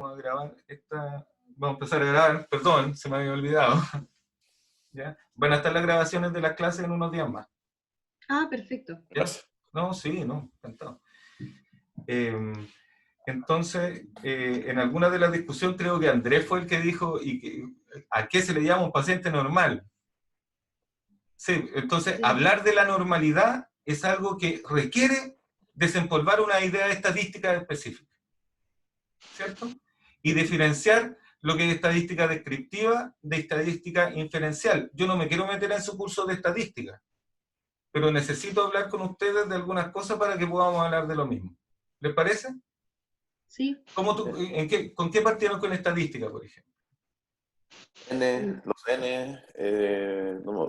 vamos a grabar esta, vamos a empezar a grabar, perdón, se me había olvidado. ¿Ya? Van a estar las grabaciones de las clases en unos días más. Ah, perfecto. ¿Ya? No, sí, no, encantado. Entonces, en alguna de las discusiones creo que Andrés fue el que dijo ¿a qué se le llama un paciente normal? Sí, entonces Sí. hablar de la normalidad es algo que requiere desempolvar una idea estadística específica, ¿cierto? Y diferenciar lo que es estadística descriptiva de estadística inferencial. Yo no me quiero meter en su curso de estadística, pero necesito hablar con ustedes de algunas cosas para que podamos hablar de lo mismo. ¿Les parece? Sí. ¿Con qué partieron con estadística, por ejemplo? Los N,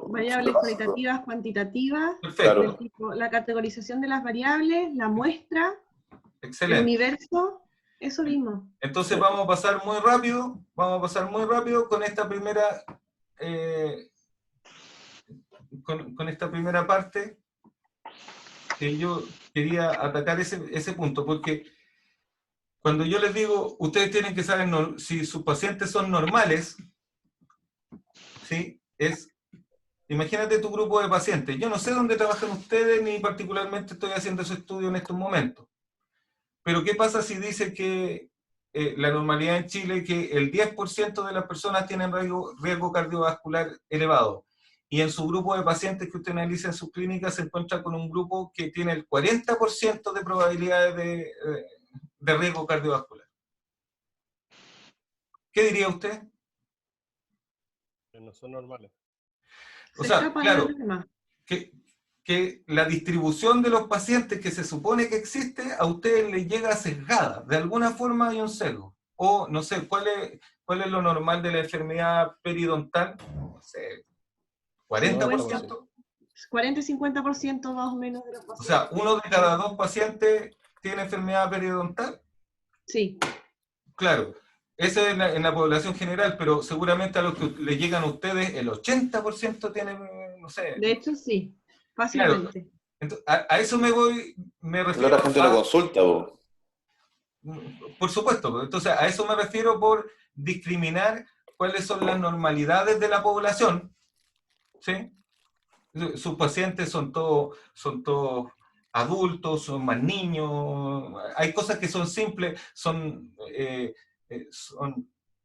Variables cualitativas, cuantitativas, Perfecto. del tipo, la categorización de las variables, la muestra, Excelente. el universo, eso mismo. Entonces vamos a pasar muy rápido con esta primera, con esta primera parte, que yo quería atacar ese punto, porque cuando yo les digo, ustedes tienen que saber si sus pacientes son normales, ¿sí? Imagínate tu grupo de pacientes. Yo no sé dónde trabajan ustedes, ni particularmente estoy haciendo ese estudio en estos momentos. Pero ¿qué pasa si dice que la normalidad en Chile, que el 10% de las personas tienen riesgo cardiovascular elevado? Y en su grupo de pacientes que usted analiza en su clínica se encuentra con un grupo que tiene el 40% de probabilidades de riesgo cardiovascular. ¿Qué diría usted? Que no son normales. O sea, claro, que la distribución de los pacientes que se supone que existe, a ustedes les llega sesgada. De alguna forma hay un sesgo. O, no sé, ¿cuál es lo normal de la enfermedad periodontal? No sé, 40%. 40-50% más o menos de los pacientes. O sea, uno de cada dos pacientes tiene enfermedad periodontal. Sí. Claro, eso es en la población general, pero seguramente a los que le llegan a ustedes, el 80% tienen, no sé. De hecho, sí, fácilmente. Claro, entonces, a eso me refiero. La gente lo consulta, vos. Por supuesto, entonces a eso me refiero por discriminar cuáles son las normalidades de la población, ¿sí? Sus pacientes son todos adultos, son más niños, hay cosas que son simples, son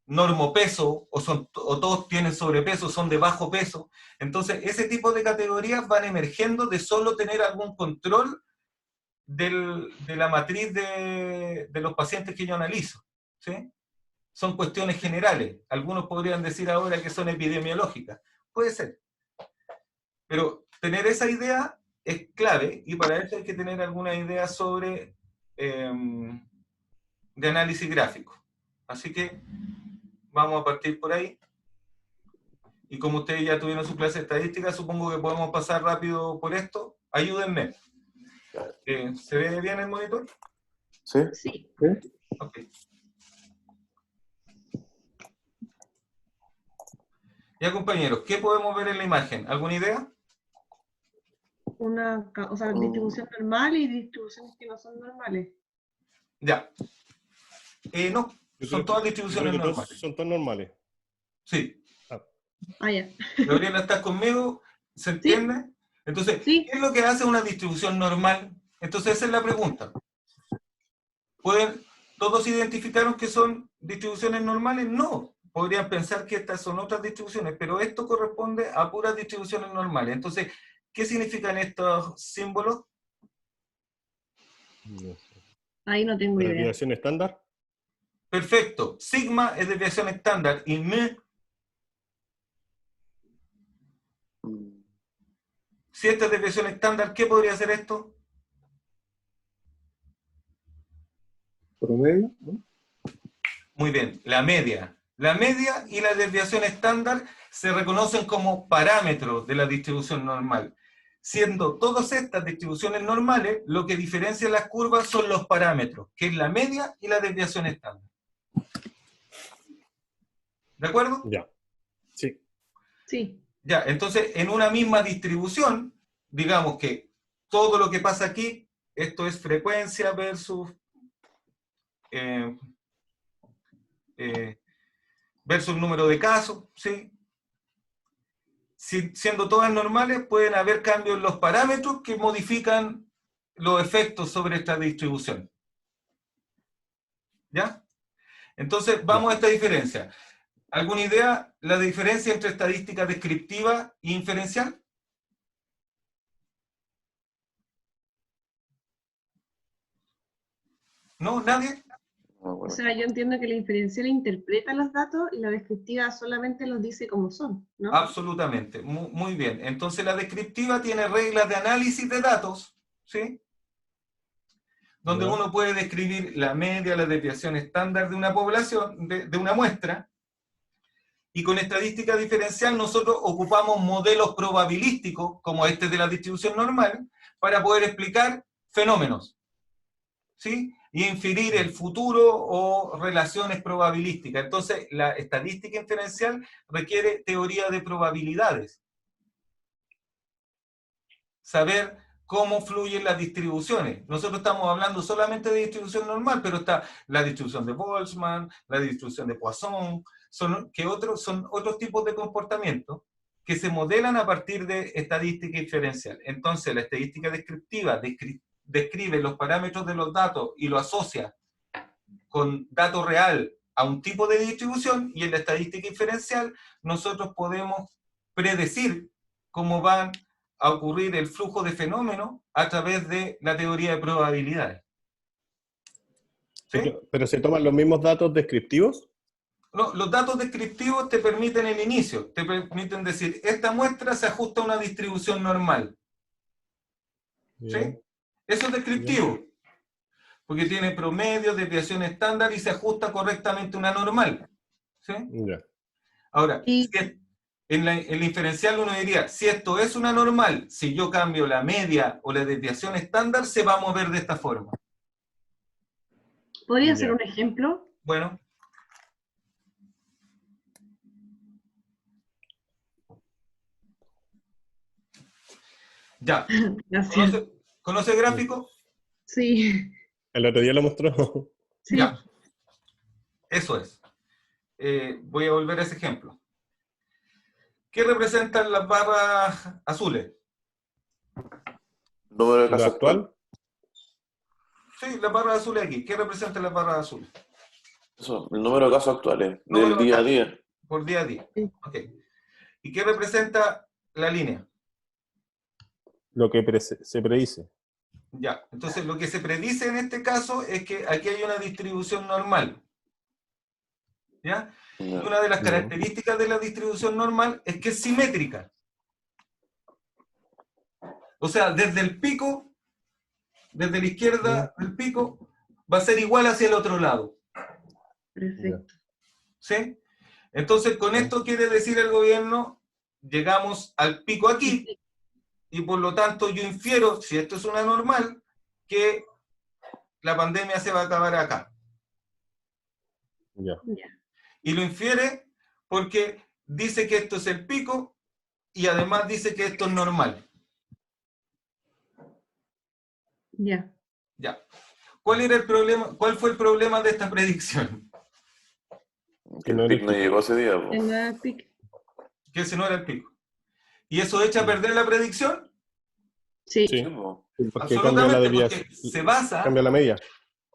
normopeso, o todos tienen sobrepeso, son de bajo peso. Entonces, ese tipo de categorías van emergiendo de solo tener algún control de la matriz de los pacientes que yo analizo, ¿sí? Son cuestiones generales. Algunos podrían decir ahora que son epidemiológicas. Puede ser. Pero tener esa idea es clave, y para eso hay que tener alguna idea sobre de análisis gráfico. Así que vamos a partir por ahí. Y como ustedes ya tuvieron su clase de estadística, supongo que podemos pasar rápido por esto. Ayúdenme. ¿Se ve bien el monitor? Sí. Sí. Ok. Ya, compañeros, ¿qué podemos ver en la imagen? ¿Alguna idea? Distribución normal y distribuciones que no son normales. Ya. No, son todas distribuciones normales. Son todas normales. Sí. Ya. Gabriela, ¿estás conmigo? ¿Se entiende? ¿Sí? Entonces, ¿sí? ¿qué es lo que hace una distribución normal? Entonces, esa es la pregunta. ¿Todos identificaron que son distribuciones normales? No. Podrían pensar que estas son otras distribuciones, pero esto corresponde a puras distribuciones normales. Entonces, ¿qué significan estos símbolos? No sé. Ahí no tengo idea. ¿Desviación estándar? Perfecto. Sigma es desviación estándar y M. Si esta es desviación estándar, ¿qué podría ser esto? Promedio, ¿no? Muy bien, la media. La media y la desviación estándar se reconocen como parámetros de la distribución normal. Siendo todas estas distribuciones normales, lo que diferencia las curvas son los parámetros, que es la media y la desviación estándar. ¿De acuerdo? Ya. Sí. Sí. Ya, entonces, en una misma distribución, digamos que todo lo que pasa aquí, esto es frecuencia versus versus el número de casos, ¿sí? Siendo todas normales, pueden haber cambios en los parámetros que modifican los efectos sobre esta distribución. ¿Ya? Entonces, vamos a esta diferencia. ¿Alguna idea la diferencia entre estadística descriptiva e inferencial? ¿No? ¿Nadie? O sea, yo entiendo que la inferencial interpreta los datos y la descriptiva solamente los dice como son, ¿no? Absolutamente, muy bien. Entonces la descriptiva tiene reglas de análisis de datos, ¿sí? Donde uno puede describir la media, la desviación estándar de una población, de una muestra, y con estadística diferencial nosotros ocupamos modelos probabilísticos, como este de la distribución normal, para poder explicar fenómenos, ¿sí? Y inferir el futuro o relaciones probabilísticas. Entonces, la estadística inferencial requiere teoría de probabilidades. Saber cómo fluyen las distribuciones. Nosotros estamos hablando solamente de distribución normal, pero está la distribución de Boltzmann, la distribución de Poisson, son otros tipos de comportamientos que se modelan a partir de estadística inferencial. Entonces, la estadística descriptiva describe los parámetros de los datos y lo asocia con dato real a un tipo de distribución, y en la estadística inferencial nosotros podemos predecir cómo van a ocurrir el flujo de fenómenos a través de la teoría de probabilidades. ¿Sí? ¿Pero se toman los mismos datos descriptivos? No, los datos descriptivos te permiten el inicio, te permiten decir, esta muestra se ajusta a una distribución normal. ¿Sí? Eso es descriptivo, porque tiene promedio, desviación estándar y se ajusta correctamente a una normal. ¿Sí? Ahora, en la inferencial uno diría, si esto es una normal, si yo cambio la media o la desviación estándar, se va a mover de esta forma. ¿Podría ser un ejemplo? Bueno. Ya. ¿Conoce el gráfico? Sí. El otro día lo mostró. Sí. Ya. Eso es. Voy a volver a ese ejemplo. ¿Qué representan las barras azules? ¿Número de caso actual? Sí, las barras azules aquí. ¿Qué representan las barras azules? Eso, el número de casos actuales, del día a día. Por día a día. Ok. ¿Y qué representa la línea? Lo que se predice. Ya. Entonces, lo que se predice en este caso es que aquí hay una distribución normal. ¿Ya? Y una de las características de la distribución normal es que es simétrica. O sea, desde el pico, desde la izquierda del pico, va a ser igual hacia el otro lado. Perfecto. ¿Sí? Entonces, con esto quiere decir el gobierno, llegamos al pico aquí, y por lo tanto yo infiero, si esto es una normal, que la pandemia se va a acabar acá. Y lo infiere porque dice que esto es el pico y además dice que esto es normal. Ya. ¿Cuál era el problema? ¿Cuál fue el problema de esta predicción? Que el pic no llegó ese día. Que ese no era el pico. ¿Y eso echa a perder la predicción? Sí. Porque cambia la desviación. Porque se basa... Cambia la media.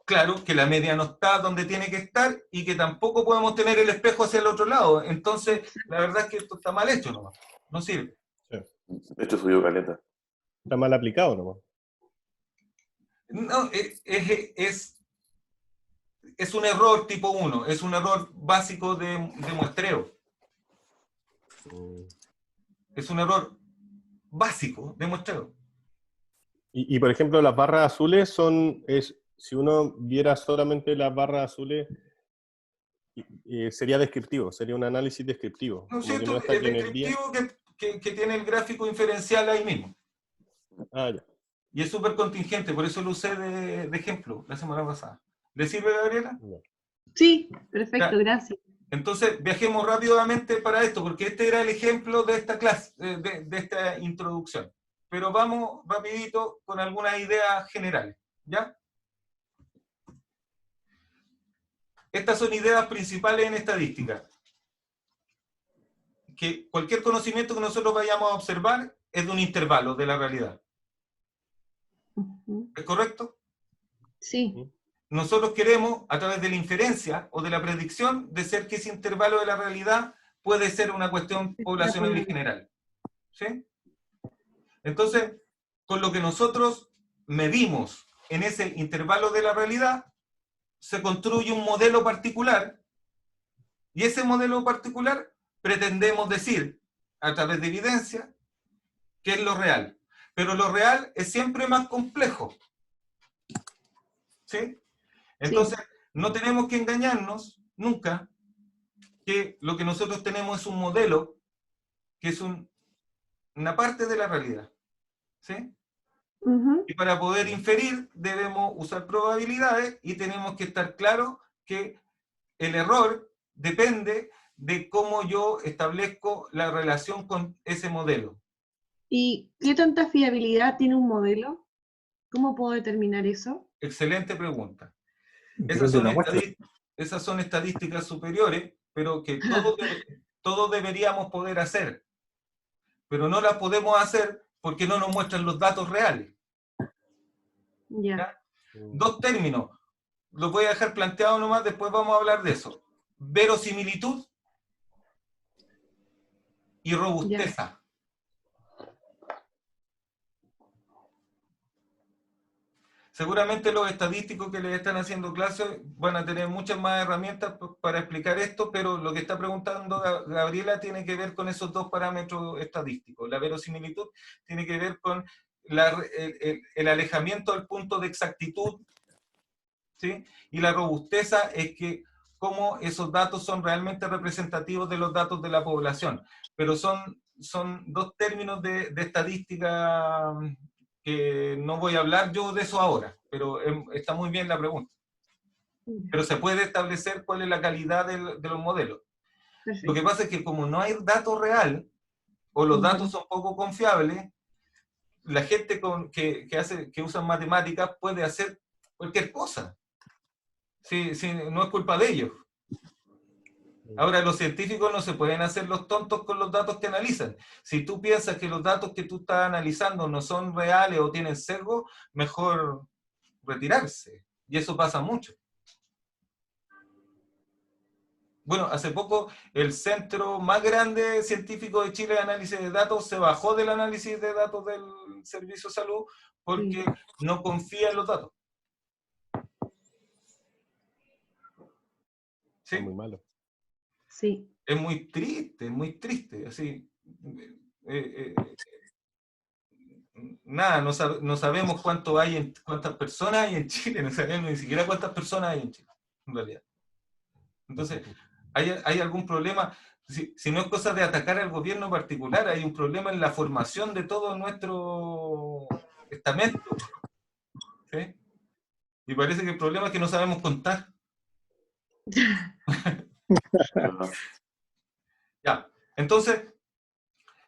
Claro, que la media no está donde tiene que estar y que tampoco podemos tener el espejo hacia el otro lado. Entonces, la verdad es que esto está mal hecho nomás. No sirve. Esto subió caleta. Está mal aplicado nomás. No, es un error tipo 1, es un error básico de muestreo. Es un error básico de muestreo. Y por ejemplo, las barras azules si uno viera solamente las barras azules, sería descriptivo, sería un análisis descriptivo. No es cierto, es descriptivo que tiene el gráfico inferencial ahí mismo. Ya. Y es súper contingente, por eso lo usé de ejemplo la semana pasada. ¿Le sirve, Gabriela? Sí, perfecto, gracias. Entonces, viajemos rápidamente para esto, porque este era el ejemplo de esta clase, de esta introducción. Pero vamos rapidito con algunas ideas generales, ¿ya? Estas son ideas principales en estadística. Que cualquier conocimiento que nosotros vayamos a observar es de un intervalo de la realidad. Ujú. ¿Es correcto? Sí. Nosotros queremos, a través de la inferencia o de la predicción, decir que ese intervalo de la realidad puede ser una cuestión poblacional y general. ¿Sí? Entonces, con lo que nosotros medimos en ese intervalo de la realidad, se construye un modelo particular, y ese modelo particular pretendemos decir, a través de evidencia, que es lo real. Pero lo real es siempre más complejo. ¿Sí? Entonces, no tenemos que engañarnos nunca que lo que nosotros tenemos es un modelo que es una parte de la realidad. ¿Sí? Ujú. Y para poder inferir debemos usar probabilidades y tenemos que estar claros que el error depende de cómo yo establezco la relación con ese modelo. ¿Y qué tanta fiabilidad tiene un modelo? ¿Cómo puedo determinar eso? Excelente pregunta. Depende de la muestra. Esas son estadísticas superiores, pero que todos deberíamos poder hacer. Pero no las podemos hacer porque no nos muestran los datos reales. Ya. ¿Ya? Dos términos. Los voy a dejar planteados nomás, después vamos a hablar de eso. Verosimilitud y robusteza. Seguramente los estadísticos que les están haciendo clases van a tener muchas más herramientas para explicar esto, pero lo que está preguntando Gabriela tiene que ver con esos dos parámetros estadísticos. La verosimilitud tiene que ver con el alejamiento del punto de exactitud, ¿sí? Y la robusteza es que cómo esos datos son realmente representativos de los datos de la población. Pero son dos términos de estadística que no voy a hablar yo de eso ahora, pero está muy bien la pregunta. Pero se puede establecer cuál es la calidad de los modelos. Perfecto. Lo que pasa es que como no hay dato real, o los datos son poco confiables, la gente que usa matemáticas puede hacer cualquier cosa. Sí, no es culpa de ellos. Ahora, los científicos no se pueden hacer los tontos con los datos que analizan. Si tú piensas que los datos que tú estás analizando no son reales o tienen sesgo, mejor retirarse. Y eso pasa mucho. Bueno, hace poco el centro más grande científico de Chile de análisis de datos se bajó del análisis de datos del Servicio de Salud porque no confía en los datos. ¿Sí? Es muy malo. Sí. Es muy triste, así. Nada, no sabemos cuántas personas hay en Chile, no sabemos ni siquiera cuántas personas hay en Chile, en realidad. Entonces, ¿hay algún problema? Si no es cosa de atacar al gobierno particular, hay un problema en la formación de todo nuestro estamento. ¿Sí? Y parece que el problema es que no sabemos contar. Ya, entonces,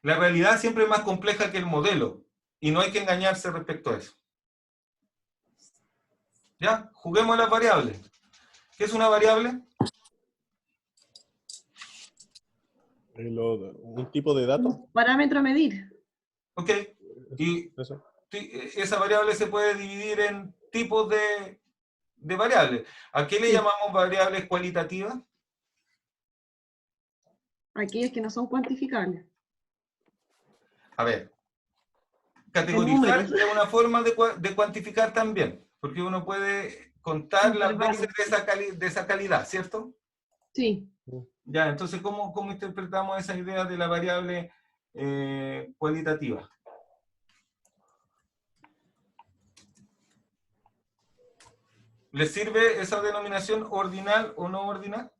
la realidad siempre es más compleja que el modelo, y no hay que engañarse respecto a eso. ¿Ya? Juguemos a las variables. ¿Qué es una variable? Un tipo de dato. Un parámetro a medir. Ok. Y Eso. esa variable se puede dividir en tipos de variables. ¿A qué le Sí. llamamos variables cualitativas? Aquellos que no son cuantificables. A ver, En categorizar números. es una forma de cuantificar también, porque uno puede contar las veces de esa calidad, ¿cierto? Sí. Ya, entonces, ¿cómo interpretamos esa idea de la variable cualitativa? ¿Les sirve esa denominación ordinal o no ordinal?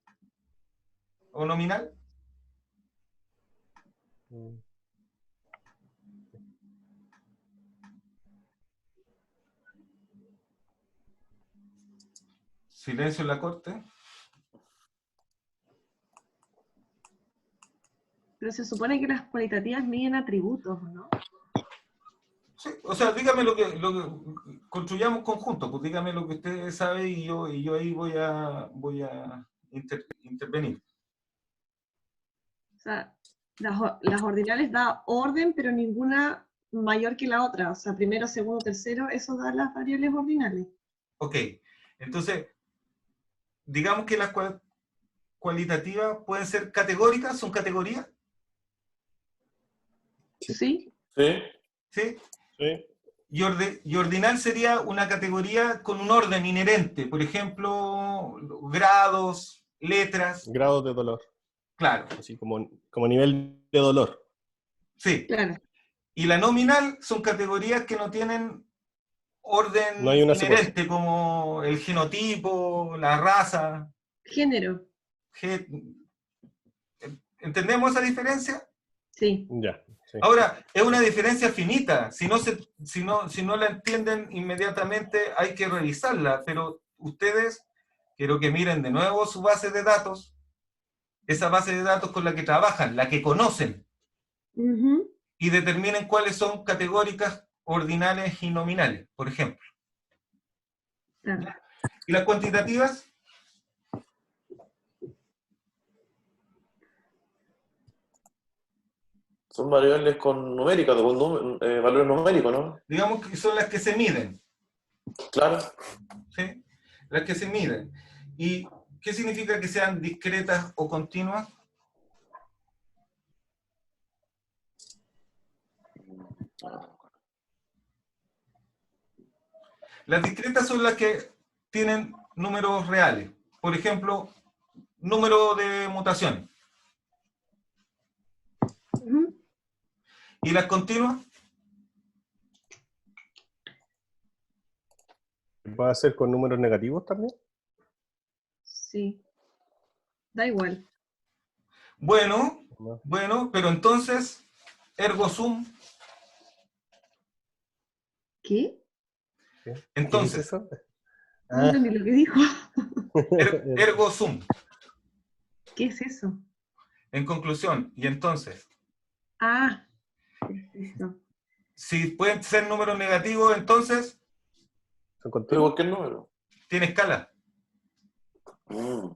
¿O nominal? Silencio en la corte. Pero se supone que las cualitativas miden atributos, ¿no? Sí, o sea, dígame construyamos conjunto, pues dígame lo que usted sabe y yo ahí voy a intervenir. O sea, las ordinales da orden, pero ninguna mayor que la otra. O sea, primero, segundo, tercero, eso da las variables ordinales. Ok, entonces, digamos que las cualitativas pueden ser categóricas, son categorías, ¿Sí? ¿Sí? ¿sí? Sí. Y ordinal sería una categoría con un orden inherente, por ejemplo, grados, letras, Grados de dolor, claro, así como nivel de dolor. sí. Claro. Y la nominal son categorías que no tienen orden No hay una inherente, como el genotipo, la raza. Género. ¿Entendemos esa diferencia? Sí. Ya, sí. Ahora, es una diferencia finita. Si no la entienden inmediatamente, hay que revisarla. Pero ustedes, quiero que miren de nuevo su base de datos, esa base de datos con la que trabajan, la que conocen, Ujú. y determinen cuáles son categóricas, ordinales y nominales, por ejemplo. Claro. ¿Y las cuantitativas? Son variables con numéricas, con valores numéricos, ¿no? Digamos que son las que se miden, Claro. ¿sí? Las que se miden. ¿Y qué significa que sean discretas o continuas? Las discretas son las que tienen números reales. Por ejemplo, número de mutaciones. Ujú. ¿Y las continuas? ¿Va a ser con números negativos también? Sí. Da igual. Bueno, No. pero entonces, ergo sum. ¿Qué? ¿Qué es Entonces, eso? No entendí lo que dijo. ergo sum. ¿Qué es eso? En conclusión, y entonces, Ah, perfecto. si pueden ser números negativos, entonces Son Pero continuos. cualquier número. tiene escala. Mm.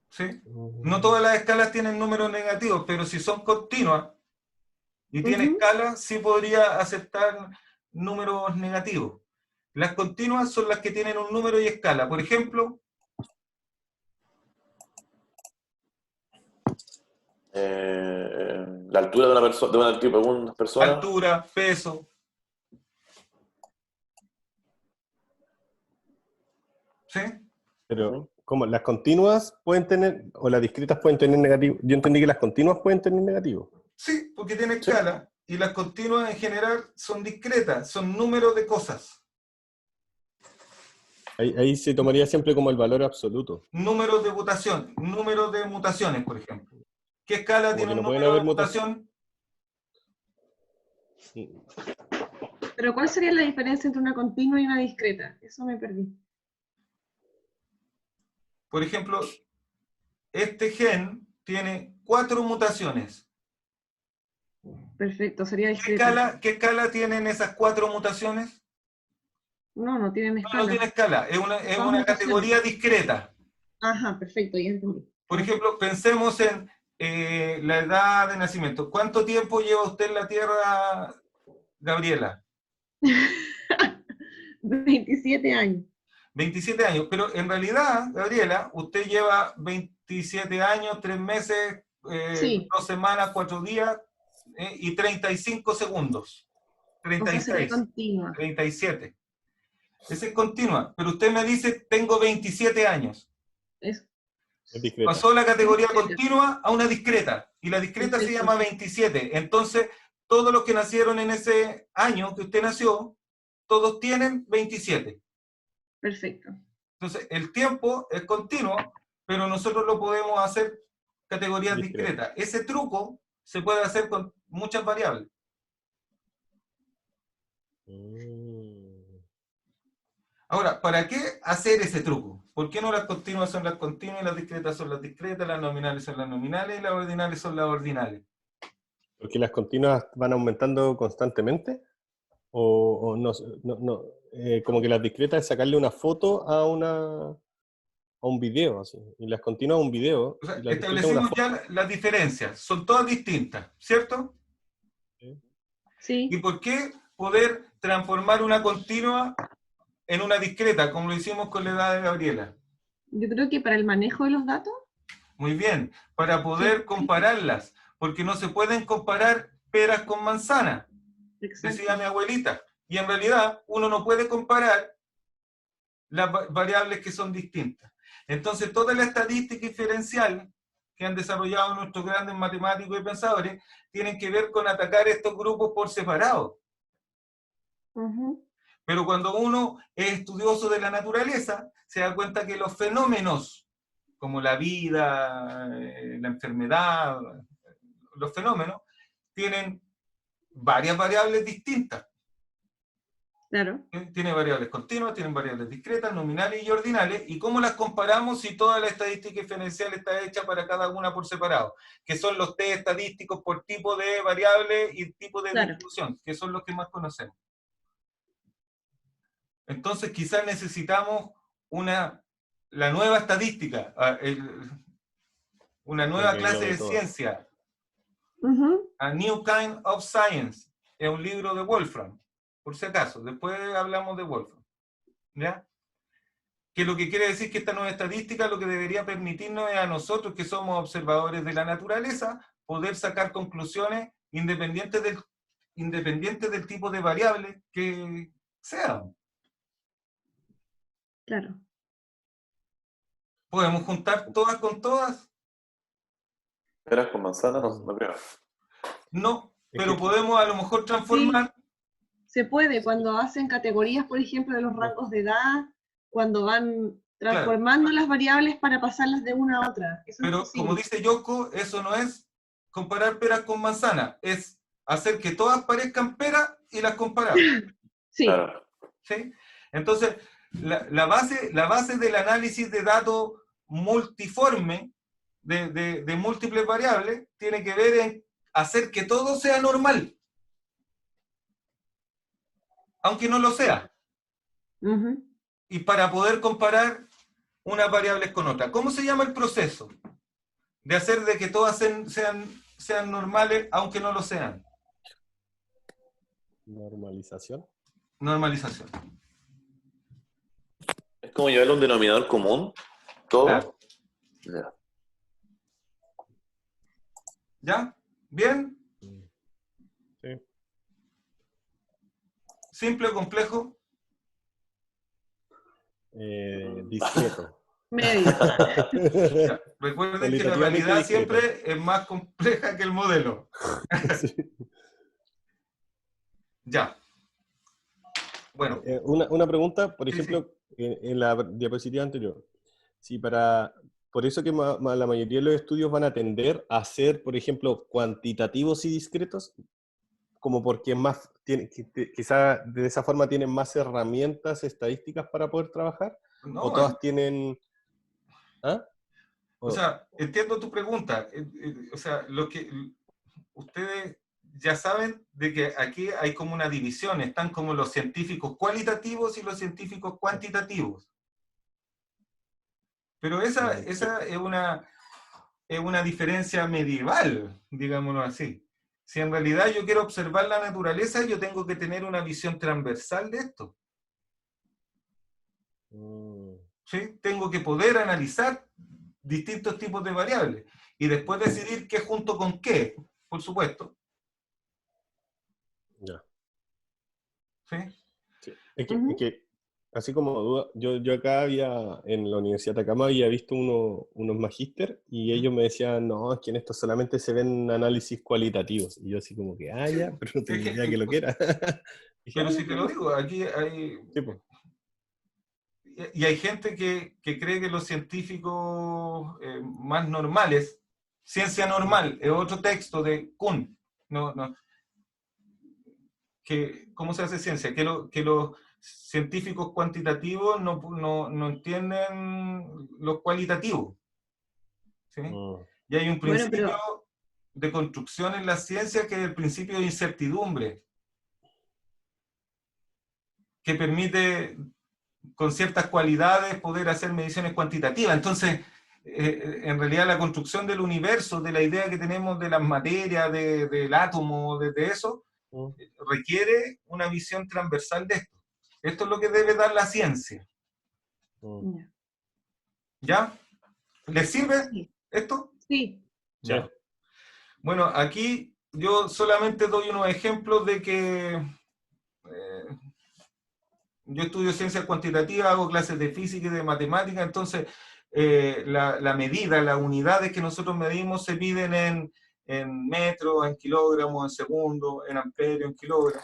¿Sí? No todas las escalas tienen números negativos, pero si son continuas y tiene Ujú. escala, sí podría aceptar números negativos. Las continuas son las que tienen un número y escala. Por ejemplo, La altura de una persona, de una persona. altura, peso. ¿Sí? Pero, Ujú. ¿cómo? ¿Las continuas pueden tener, o las discretas pueden tener negativo? Yo entendí que las continuas pueden tener negativo. Sí, porque tiene Sí. escala. Y las continuas en general son discretas, son números de cosas. Ahí se tomaría siempre como el valor absoluto. Números de mutación, números de mutaciones, por ejemplo. ¿Qué escala Como tiene que un no pueden número de haber mutaciones. mutación? Pero ¿cuál sería la diferencia entre una continua y una discreta? Eso me perdí. Por ejemplo, este gen tiene 4 mutaciones. Perfecto, sería discreta. ¿Qué escala tienen esas 4 mutaciones? No, no tienen No, no escala. tiene escala, es Son una mutaciones. categoría discreta. Ajá, perfecto, ya entendí. Por ejemplo, pensemos en la edad de nacimiento. ¿Cuánto tiempo lleva usted en la Tierra, Gabriela? 27 años. 27 años, pero en realidad, Gabriela, usted lleva 27 años, 3 meses, Sí, 2 semanas, 4 días y 35 segundos. o sea, sería 36, continua. 37. Esa es continua, pero usted me dice, tengo 27 años. Es Es discreta. Pasó la categoría discreta. continua a una discreta, y la discreta se Perfecto. llama 27. Entonces, todos los que nacieron en ese año que usted nació, todos tienen 27. Perfecto. Entonces, el tiempo es continuo, pero nosotros lo podemos hacer categorías Discreta. discretas. Ese truco se puede hacer con muchas variables. Ahora, ¿para qué hacer ese truco? ¿Por qué no las continuas son las continuas y las discretas son las discretas, las nominales son las nominales y las ordinales son las ordinales? Porque las continuas van aumentando constantemente. O no, como que las discretas es sacarle una foto a un video, así. Y las continuas a un video. O sea, Y las discretas una establecimos foto. ya las diferencias, son todas distintas, ¿cierto? ¿Y Sí, por qué poder transformar una continua en una discreta, como lo hicimos con la edad de Gabriela? yo creo que para el manejo de los datos, Muy bien, para poder sí, compararlas, porque no se pueden comparar peras con manzanas, decía exacto. mi abuelita. Y en realidad uno no puede comparar las variables que son distintas. Entonces, toda la estadística inferencial que han desarrollado nuestros grandes matemáticos y pensadores tienen que ver con atacar estos grupos por separado. Ujú, Pero cuando uno es estudioso de la naturaleza, se da cuenta que los fenómenos, como la vida, la enfermedad, los fenómenos, tienen varias variables distintas. claro, Tiene variables continuas, tienen variables discretas, nominales y ordinales, y cómo las comparamos si toda la estadística diferencial está hecha para cada una por separado, que son los test estadísticos por tipo de variable y tipo de claro. distribución, que son los que más conocemos. Entonces quizás necesitamos la nueva estadística, una nueva Que clase englobe de todo. ciencia, Ujú, A New Kind of Science, es un libro de Wolfram, por si acaso, después hablamos de Wolfram, ¿ya? Que lo que quiere decir que esta nueva estadística lo que debería permitirnos es a nosotros, que somos observadores de la naturaleza, poder sacar conclusiones independientes del tipo de variable que sea. claro. ¿Podemos juntar todas con todas? ¿Peras con manzana? No, no creo. No, Es pero que, podemos a lo mejor Sí, transformar. se puede cuando hacen categorías, por ejemplo, de los rangos de edad, cuando van Claro, transformando las variables para pasarlas de una a otra. Eso es pero como posible. dice Yoko, eso no es comparar peras con manzanas, es hacer que todas parezcan peras y las comparamos. Sí, Claro. ¿Sí? Entonces, la base del análisis de datos multiforme de múltiples variables tiene que ver en hacer que todo sea normal, aunque no lo sea, ujú, y para poder comparar unas variables con otras. ¿Cómo se llama el proceso de hacer de que todas sean normales, aunque no lo sean? normalización. Normalización. Es como llevarle un denominador común, Claro. todo. Ya. ¿Ya? ¿Bien? Sí. ¿Simple o complejo? Discreto. medio. Ya. Recuerden que la Cualitativamente realidad discreto. siempre es más compleja que el modelo. Sí. Ya. Bueno, Una pregunta, por sí, sí. ejemplo, en la diapositiva anterior. Si por eso que la mayoría de los estudios van a tender a ser, por ejemplo, cuantitativos y discretos, como porque es más, quizá de esa forma tienen más herramientas estadísticas para poder trabajar, o No, todas tienen... ¿Ah? o sea, entiendo tu pregunta. O sea, lo que ustedes ya saben de que aquí hay como una división. Están como los científicos cualitativos y los científicos cuantitativos. Pero esa Sí. es una diferencia medieval, digámoslo así. Si en realidad yo quiero observar la naturaleza, yo tengo que tener una visión transversal de esto. Mm, ¿Sí? Tengo que poder analizar distintos tipos de variables y después decidir qué junto con qué, por supuesto. ya. ¿Sí? Sí. Es Ujú, que, así como duda, yo acá en la Universidad de Atacama había visto unos magíster y ellos me decían, no, es que en esto solamente se ven análisis cualitativos. Y yo así como que, Sí, ya, pero no es tenía que, idea que lo que era. Dije, pero si te qué lo bueno. digo, aquí hay... Sí, pues. Y hay gente que cree que los científicos más normales, ciencia normal, es otro texto de Kuhn, no, no, ¿cómo se hace ciencia? Que los científicos cuantitativos no entienden los cualitativos, ¿sí? Mm, Y hay un bueno, principio pero de construcción en la ciencia que es el principio de incertidumbre. que permite con ciertas cualidades poder hacer mediciones cuantitativas. Entonces, en realidad la construcción del universo, de la idea que tenemos de las materias, del átomo, de eso, requiere una visión transversal de esto. Esto es lo que debe dar la ciencia. Ya. ¿Ya? ¿Les sirve Sí. esto? Sí. Ya. Bueno, aquí yo solamente doy unos ejemplos de que yo estudio ciencias cuantitativas, hago clases de física y de matemática, entonces la medida, las unidades que nosotros medimos se miden en metros, en kilogramos, en segundos, en amperios, en kilogramos,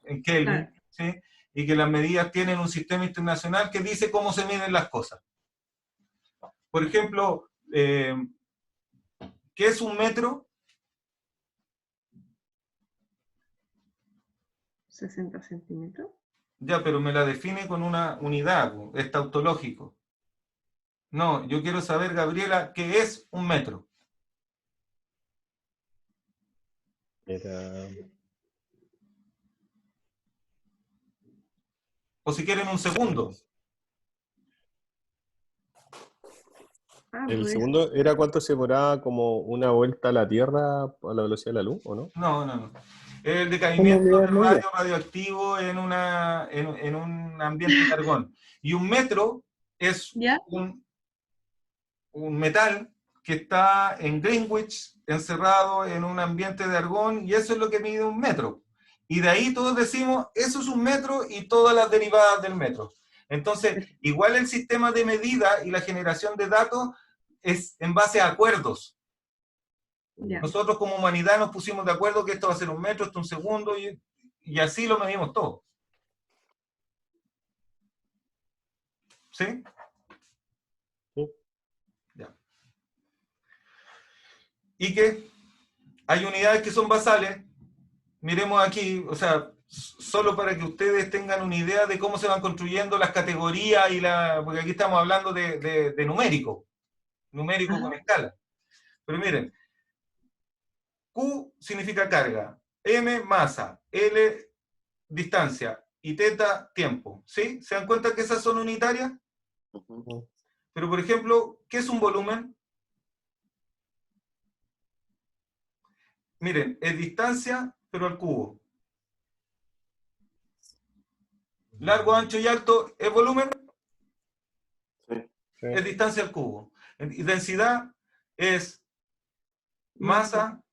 en Kelvin, Claro. ¿sí? Y que las medidas tienen un sistema internacional que dice cómo se miden las cosas. Por ejemplo, ¿qué es un metro? 60 centímetros. Ya, pero me la define con una unidad, es tautológico. No, yo quiero saber, Gabriela, ¿qué es un metro? Era... O si quieren un segundo. Ah, El pues, segundo era cuánto se demoraba como una vuelta a la Tierra a la velocidad de la luz, ¿o no? No. El Una decaimiento unidad del media. radio radioactivo en un ambiente de argón. Y un metro es ¿ya? un metal que está en Greenwich, encerrado en un ambiente de argón, y eso es lo que mide un metro. Y de ahí todos decimos, eso es un metro y todas las derivadas del metro. Entonces, igual el sistema de medida y la generación de datos es en base a acuerdos. Ya. Nosotros como humanidad nos pusimos de acuerdo que esto va a ser un metro, esto un segundo, y así lo medimos todo. ¿Sí? Sí. Ya. Y que hay unidades que son basales. Miremos aquí, o sea, solo para que ustedes tengan una idea de cómo se van construyendo las categorías porque aquí estamos hablando de numérico con escala. Pero miren, Q significa carga, M masa, L distancia y teta tiempo, ¿sí? ¿Se dan cuenta que esas son unitarias? Pero por ejemplo, ¿qué es un volumen? Miren, es distancia, pero al cubo. Largo, ancho y alto es volumen, es distancia al cubo. Y densidad es masa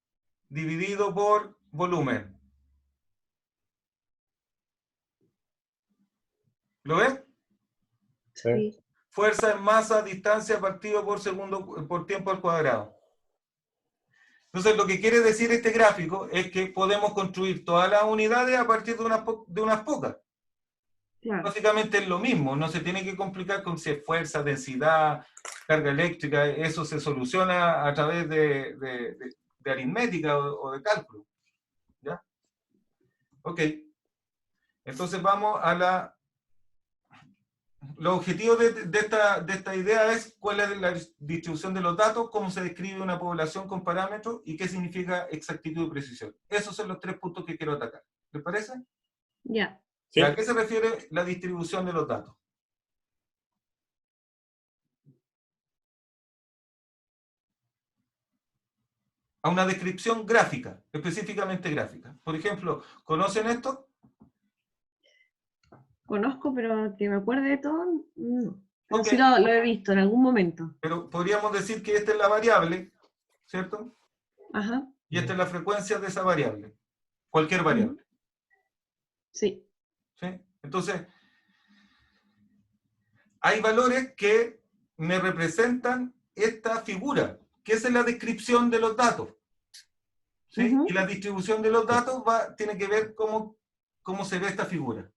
dividido por volumen. ¿Lo ves? Sí. Fuerza es masa, distancia partido por segundo por tiempo al cuadrado. Entonces, lo que quiere decir este gráfico es que podemos construir todas las unidades a partir de unas pocas. Claro. Básicamente es lo mismo, no se tiene que complicar con si es fuerza, densidad, carga eléctrica, eso se soluciona a través de aritmética o de cálculo. ¿Ya? Ok. Entonces vamos a los objetivos de esta idea es cuál es la distribución de los datos, cómo se describe una población con parámetros y qué significa exactitud y precisión. Esos son los 3 puntos que quiero atacar. ¿Les parece? Ya. Sí. ¿A qué se refiere la distribución de los datos? A una descripción gráfica, específicamente gráfica. Por ejemplo, ¿conocen esto? Conozco, pero que me acuerde de todo, no. Pero Ok. sí lo he visto en algún momento. Pero podríamos decir que esta es la variable, ¿cierto? Ajá. Y esta es la frecuencia de esa variable. Cualquier variable. Sí. ¿Sí? Entonces, hay valores que me representan esta figura, que esa es la descripción de los datos. ¿Sí? Ujú. Y la distribución de los datos tiene que ver cómo se ve esta figura.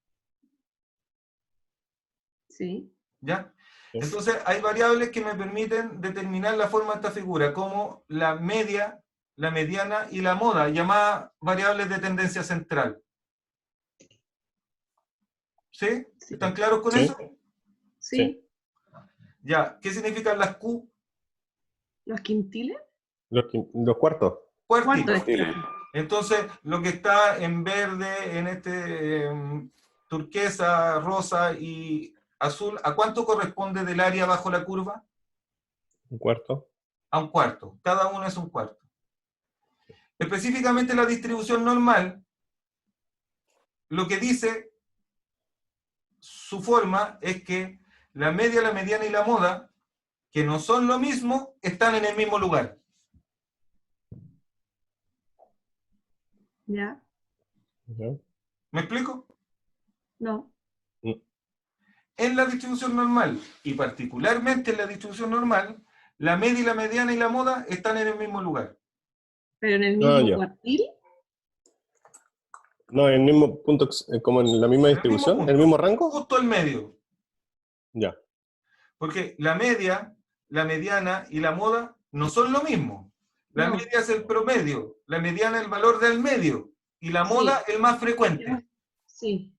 Sí. ¿Ya? Entonces, hay variables que me permiten determinar la forma de esta figura, como la media, la mediana y la moda, llamadas variables de tendencia central. ¿Sí? Sí. ¿Están claros con Sí. eso? Sí. Ya. ¿Qué significan las Q? ¿Los quintiles? Los cuartos. Cuartiles. Cuartos. Sí. Entonces, lo que está en verde en turquesa, rosa y azul, ¿a cuánto corresponde del área bajo la curva? Un cuarto. A un cuarto. Cada uno es un cuarto. Específicamente la distribución normal, lo que dice su forma es que la media, la mediana y la moda, que no son lo mismo, están en el mismo lugar. ¿Ya? Ya. ¿Me explico? No. En la distribución normal, y particularmente en la distribución normal, la media y la mediana y la moda están en el mismo lugar. Pero en el Ah, mismo ya. cuartil. No, en el mismo punto, como en la misma En el mismo distribución, punto, el mismo rango. justo al medio. Ya. Porque la media, la mediana y la moda no son lo mismo. La No. media es el promedio, la mediana el valor del medio y la moda el más frecuente. Sí.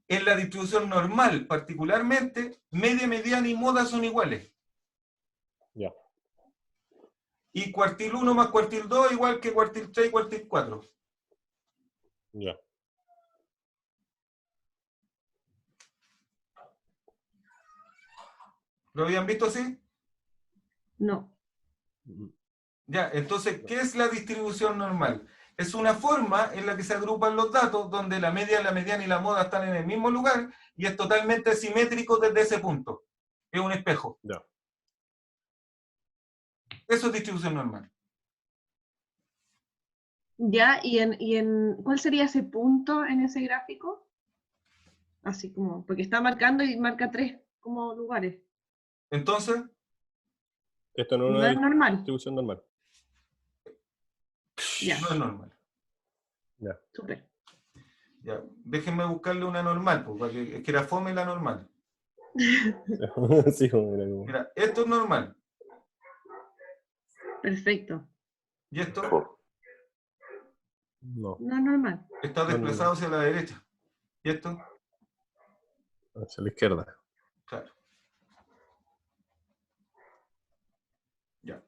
En la distribución normal, particularmente, media, mediana y moda son iguales. Ya. Y cuartil 1 más cuartil 2 igual que cuartil 3 y cuartil 4. Ya. ¿Lo habían visto así? No. Ya, entonces, ¿qué es la distribución normal? Es una forma en la que se agrupan los datos donde la media, la mediana y la moda están en el mismo lugar y es totalmente simétrico desde ese punto. Es un espejo. Ya. Eso es distribución normal. ¿Ya? ¿Cuál sería ese punto en ese gráfico? Así como, porque está marcando y marca 3 como lugares. Entonces, Esto no es No es una normal. distribución normal. Ya, no es normal. Ya. súper. Ya, déjenme buscarle una normal, porque es que era fome la normal. Sí, mira, Mira, esto es normal. Perfecto. Y esto Mejor. no, No es normal. está no, no, desplazado no. hacia la derecha. Y esto, Hacia la izquierda. claro. Ya.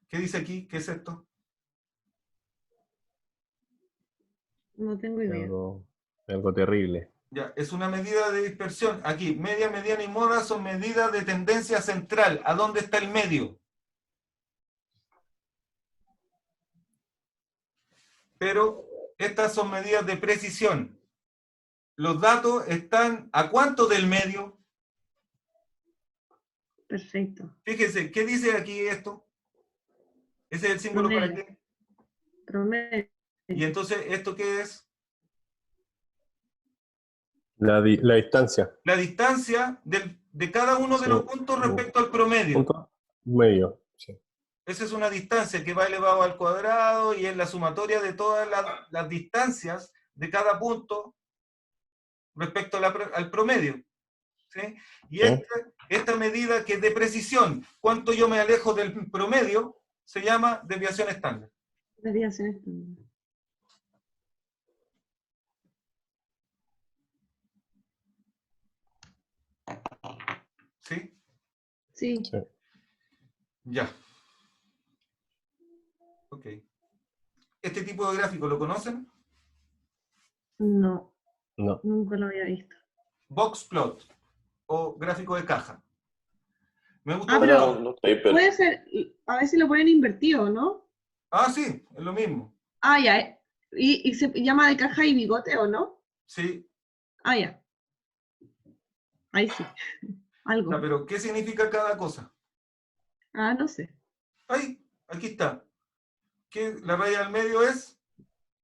¿Qué dice aquí? ¿Qué es esto? No tengo idea. Algo terrible. Ya, es una medida de dispersión. Aquí, media, mediana y moda son medidas de tendencia central. ¿A dónde está el medio? Pero estas son medidas de precisión. Los datos están ¿a cuánto del medio? Perfecto. Fíjense, ¿qué dice aquí esto? Ese es el símbolo para Promedio. qué. Promedio. Y entonces, ¿esto qué es? La distancia. La distancia de cada uno de Sí. los puntos respecto al promedio. Punto medio. Sí. Esa es una distancia que va elevado al cuadrado y es la sumatoria de todas las distancias de cada punto respecto al promedio. ¿Sí? Y Sí. esta medida que es de precisión, cuánto yo me alejo del promedio, se llama desviación estándar. Desviación estándar. ¿Sí? Sí. Sí. Ya. Ok. ¿Este tipo de gráfico lo conocen? No. No. Nunca lo había visto. Box plot o gráfico de caja. Me gusta Ah, pero No, paper. puede ser, a veces lo ponen invertido, ¿no? Ah, sí, es lo mismo. Ah, ya. ¿Y se llama de caja y bigote o no? Sí. Ah, ya. Ahí sí. Algo. Ya, pero ¿qué significa cada cosa? Ah, no sé. Ahí, aquí está. La raya del medio es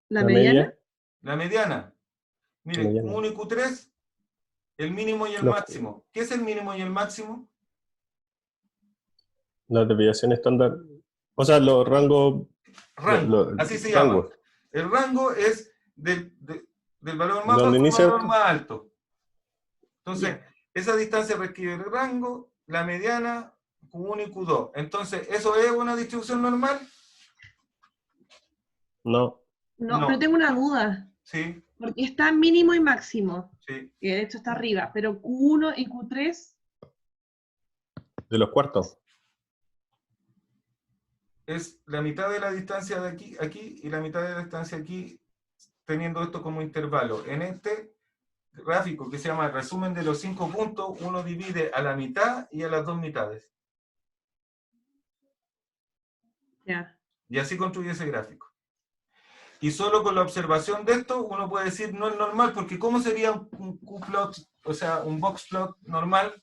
¿La La mediana? media. la mediana. Mire, Mediana. Q1 y Q3, el mínimo y el Los- máximo. ¿Qué es el mínimo y el máximo? La desviación estándar. O sea, los rangos. Rango, así se llama. Rangos. El rango es del valor más Donde bajo al inicia. valor más alto. Entonces, Ya. esa distancia requiere el rango, la mediana, Q1 y Q2. Entonces, ¿eso es una distribución normal? No. No, No. pero tengo una duda. Sí, Porque está mínimo y máximo, sí. que de hecho está arriba, pero Q1 y Q3, De los cuartos. Es la mitad de la distancia de aquí, aquí, y la mitad de la distancia aquí teniendo esto como intervalo. En este gráfico que se llama resumen de los 5 puntos, uno divide a la mitad y a las 2 mitades. Ya. Y así construye ese gráfico. Y solo con la observación de esto, uno puede decir no es normal, porque ¿cómo sería un Q-plot, o sea, un box plot normal?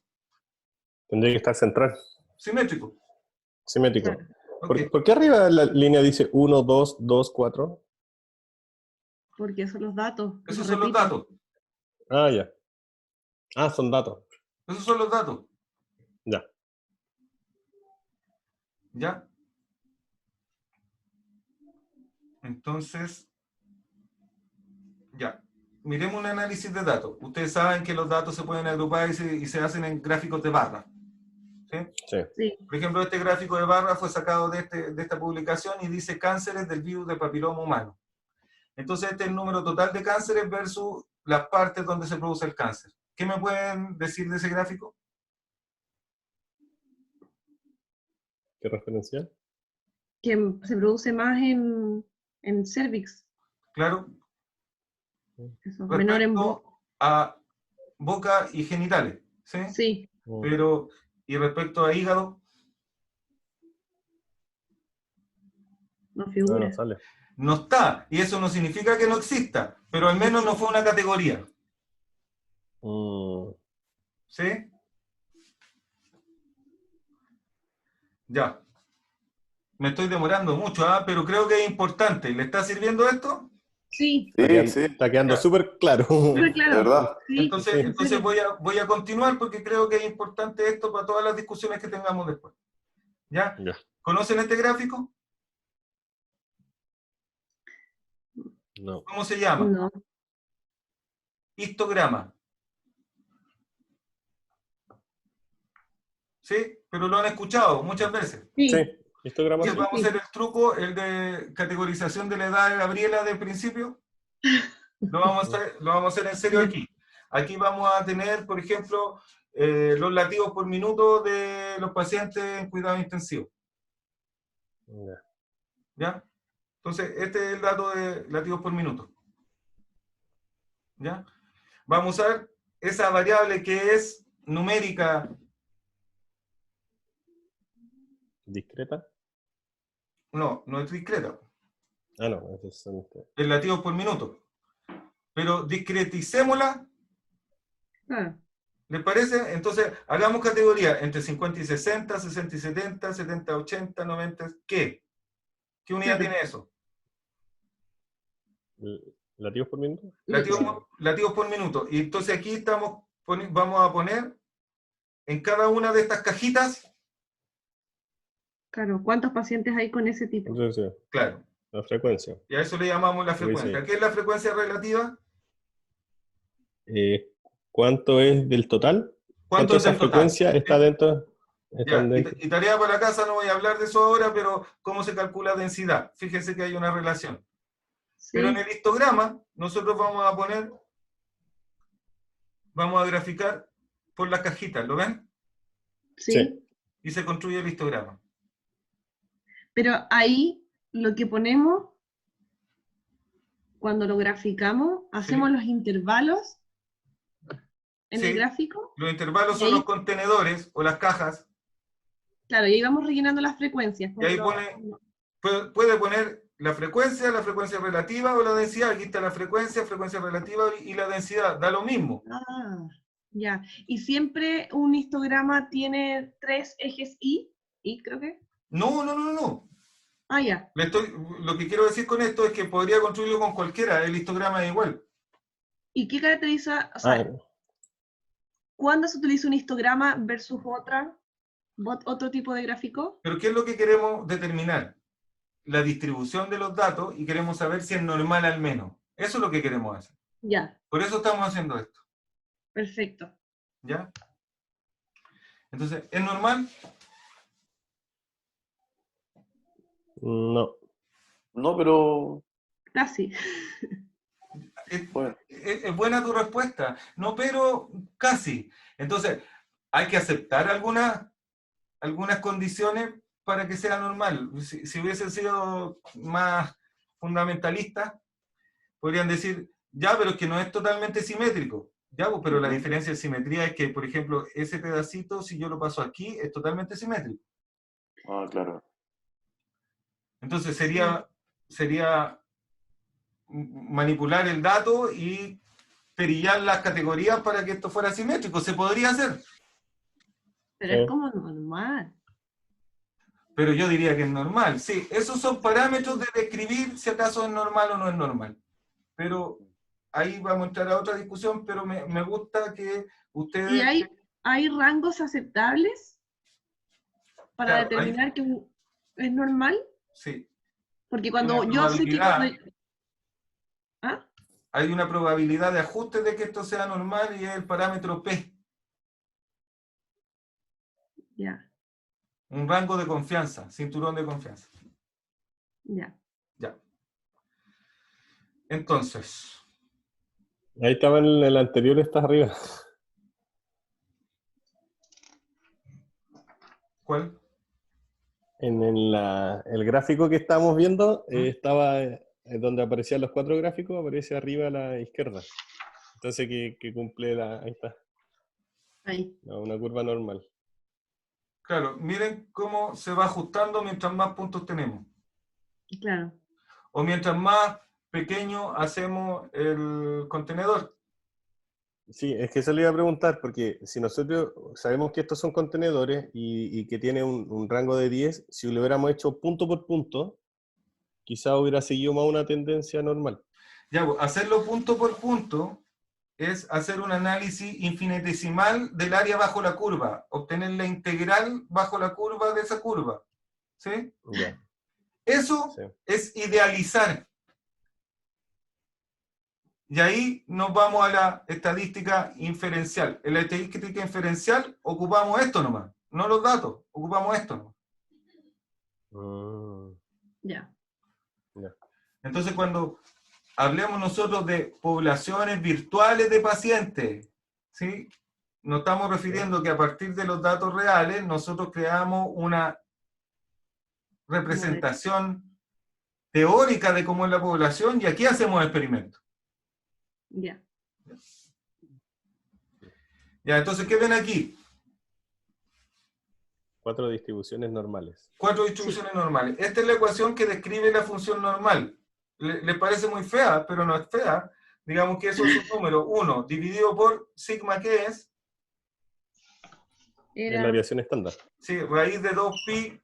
Tendría que estar central, Simétrico. simétrico. Claro. Ok. ¿Por qué arriba la línea dice 1, 2, 2, 4? Porque son los datos. Esos se son los repiten. datos. Ah, ya. Ah, son datos. Esos son los datos. Ya. ¿Ya? Entonces, ya. Miremos un análisis de datos. Ustedes saben que los datos se pueden agrupar y se hacen en gráficos de barra. ¿Sí? Sí. Sí. Por ejemplo, este gráfico de barra fue sacado de esta publicación y dice cánceres del virus de papiloma humano. Entonces, este es el número total de cánceres versus las partes donde se produce el cáncer. ¿Qué me pueden decir de ese gráfico? ¿Qué referencial? Que se produce más en cervix. Claro, Eso, menor en respecto a boca y genitales. ¿Sí? Sí. Pero, y respecto a hígado, No No, figura. no sale. no está. Y eso no significa que no exista, pero al menos no fue una categoría. Mm, ¿Sí? Ya. Me estoy demorando mucho, pero creo que es importante. ¿Le está sirviendo esto? Sí, Sí, sí, Está quedando Ya. súper claro. súper de claro. verdad. Sí, Entonces, Sí. en entonces serio. voy a continuar porque creo que es importante esto para todas las discusiones que tengamos después. ¿Ya? Ya. ¿Conocen este gráfico? No. ¿Cómo se llama? No. Histograma. ¿Sí? Pero lo han escuchado muchas veces. Sí. Sí, histograma Y sí. vamos a hacer el truco, el de categorización de la edad de Gabriela del principio. Lo vamos a hacer en serio aquí. Aquí vamos a tener, por ejemplo, los latidos por minuto de los pacientes en cuidado intensivo. Ya. ¿Ya? Entonces, este es el dato de latidos por minuto. ¿Ya? Vamos a usar esa variable que es numérica. ¿Discreta? No, no es discreta. Ah, no, ese es Es latidos por minuto. Pero discreticémosla. Claro. ¿Les parece? Entonces, hagamos categoría entre 50 y 60, 60 y 70, 70, 80, 90. ¿Qué? ¿Qué unidad Claro. tiene eso? ¿Latidos por minuto? Latidos por minuto. Y entonces aquí vamos a poner en cada una de estas cajitas, Claro. ¿Cuántos pacientes hay con ese tipo? Entonces, claro, la frecuencia. y a eso le llamamos la Sí, frecuencia. sí. ¿Qué es la frecuencia relativa? ¿Cuánto es del total? ¿Cuánto ¿Cuánto es esa del total? frecuencia está dentro? Ya, Están dentro. y tarea para la casa, no voy a hablar de eso ahora, pero ¿cómo se calcula densidad? Fíjense que hay una relación. Pero en Sí. el histograma, nosotros vamos a graficar por las cajitas, ¿lo ven? Sí. Sí. Y se construye el histograma. Pero ahí lo que ponemos, cuando lo graficamos, hacemos los intervalos en el Sí, gráfico. los intervalos Y son ahí- los contenedores o las cajas, Claro, y ahí vamos rellenando las frecuencias. y ahí puede poner la frecuencia relativa o la densidad. Aquí está la frecuencia relativa y la densidad, da lo mismo. Ah, ya. Y siempre un histograma tiene 3 ejes y creo que. No. Ah, ya. Lo que quiero decir con esto es que podría construirlo con cualquiera, el histograma es igual. ¿Y qué caracteriza, o sea, cuándo se utiliza un histograma versus otro tipo de gráfico? Pero ¿qué es lo que queremos determinar? La distribución de los datos y queremos saber si es normal al menos. Eso es lo que queremos hacer. Ya, Por eso estamos haciendo esto. perfecto. ¿Ya? Entonces, ¿es normal? No. No, pero Casi. bueno. Es buena tu respuesta. No, pero casi. Entonces, hay que aceptar algunas condiciones para que sea normal. Si hubiese sido más fundamentalista, podrían decir, ya, pero es que no es totalmente simétrico. Ya, pues, pero la Ujú. diferencia de simetría es que, por ejemplo, ese pedacito, si yo lo paso aquí, es totalmente simétrico. Ah, claro. Entonces Sí. sería manipular el dato y perillar las categorías para que esto fuera simétrico. Se podría hacer, Pero es Sí. como normal. pero yo diría que es normal. Sí, esos son parámetros de describir si acaso es normal o no es normal. Pero ahí vamos a entrar a otra discusión, pero me gusta que ¿Y ustedes, hay rangos aceptables para claro, determinar que es normal? sí, Porque hay una cuando yo sé que probabilidad, ¿Ah? hay una probabilidad de ajuste de que esto sea normal y es el parámetro P, Ya, un rango de confianza, cinturón de confianza. ya. Ya. Entonces, Ahí estaba en el anterior, está arriba. ¿cuál? El gráfico que estábamos viendo ¿Mm? estaba donde aparecían los 4 gráficos, aparece arriba a la izquierda. Entonces que cumple ahí está, Ahí, una curva normal. Claro, miren cómo se va ajustando mientras más puntos tenemos. claro. O mientras más pequeño hacemos el contenedor. Sí, es que eso le iba a preguntar, porque si nosotros sabemos que estos son contenedores y que tiene un rango de 10, si lo hubiéramos hecho punto por punto, quizá hubiera seguido más una tendencia normal. Ya, pues, hacerlo punto por punto es hacer un análisis infinitesimal del área bajo la curva, obtener la integral bajo la curva de esa curva. ¿Sí? Ya, Eso sí. es idealizar. Y ahí nos vamos a la estadística inferencial. En la estadística inferencial ocupamos esto nomás, no los datos, ocupamos esto nomás. Mm, Ya. ya. Entonces, cuando hablemos nosotros de poblaciones virtuales de pacientes, ¿sí? Nos estamos refiriendo que a partir de los datos reales, nosotros creamos una Modelo. representación teórica de cómo es la población y aquí hacemos experimentos. Ya. Ya, entonces, ¿qué ven aquí? 4 distribuciones normales. 4 Sí. distribuciones normales. Esta es la ecuación que describe la función normal. Le parece muy fea, pero no es fea. Digamos que eso es un número 1 dividido por sigma, ¿qué es? Es la Era aviación estándar. Sí, raíz de 2pi.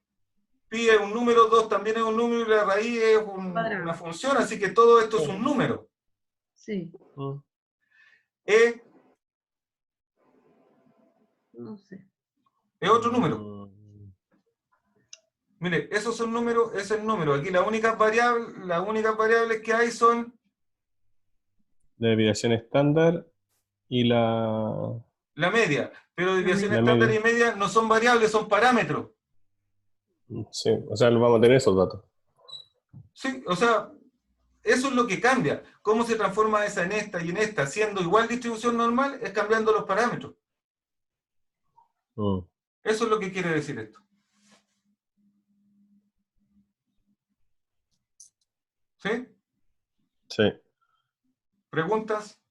Pi es un número, 2 también es un número y la raíz es una cuadrado. función, así que todo esto es un número. Sí. Mm. E No sé. es otro número. Mm. Mire, esos son números, ese es el número. Aquí las únicas variables que hay son La aviación estándar y la la media. Pero La desviación media. estándar y media. media no son variables, son parámetros. Sí, o sea, vamos a tener esos datos. Sí, o sea, eso es lo que cambia. ¿Cómo se transforma esa en esta y en esta? Siendo igual distribución normal, es cambiando los parámetros. Mm. Eso es lo que quiere decir esto. ¿Sí? Sí. ¿Preguntas?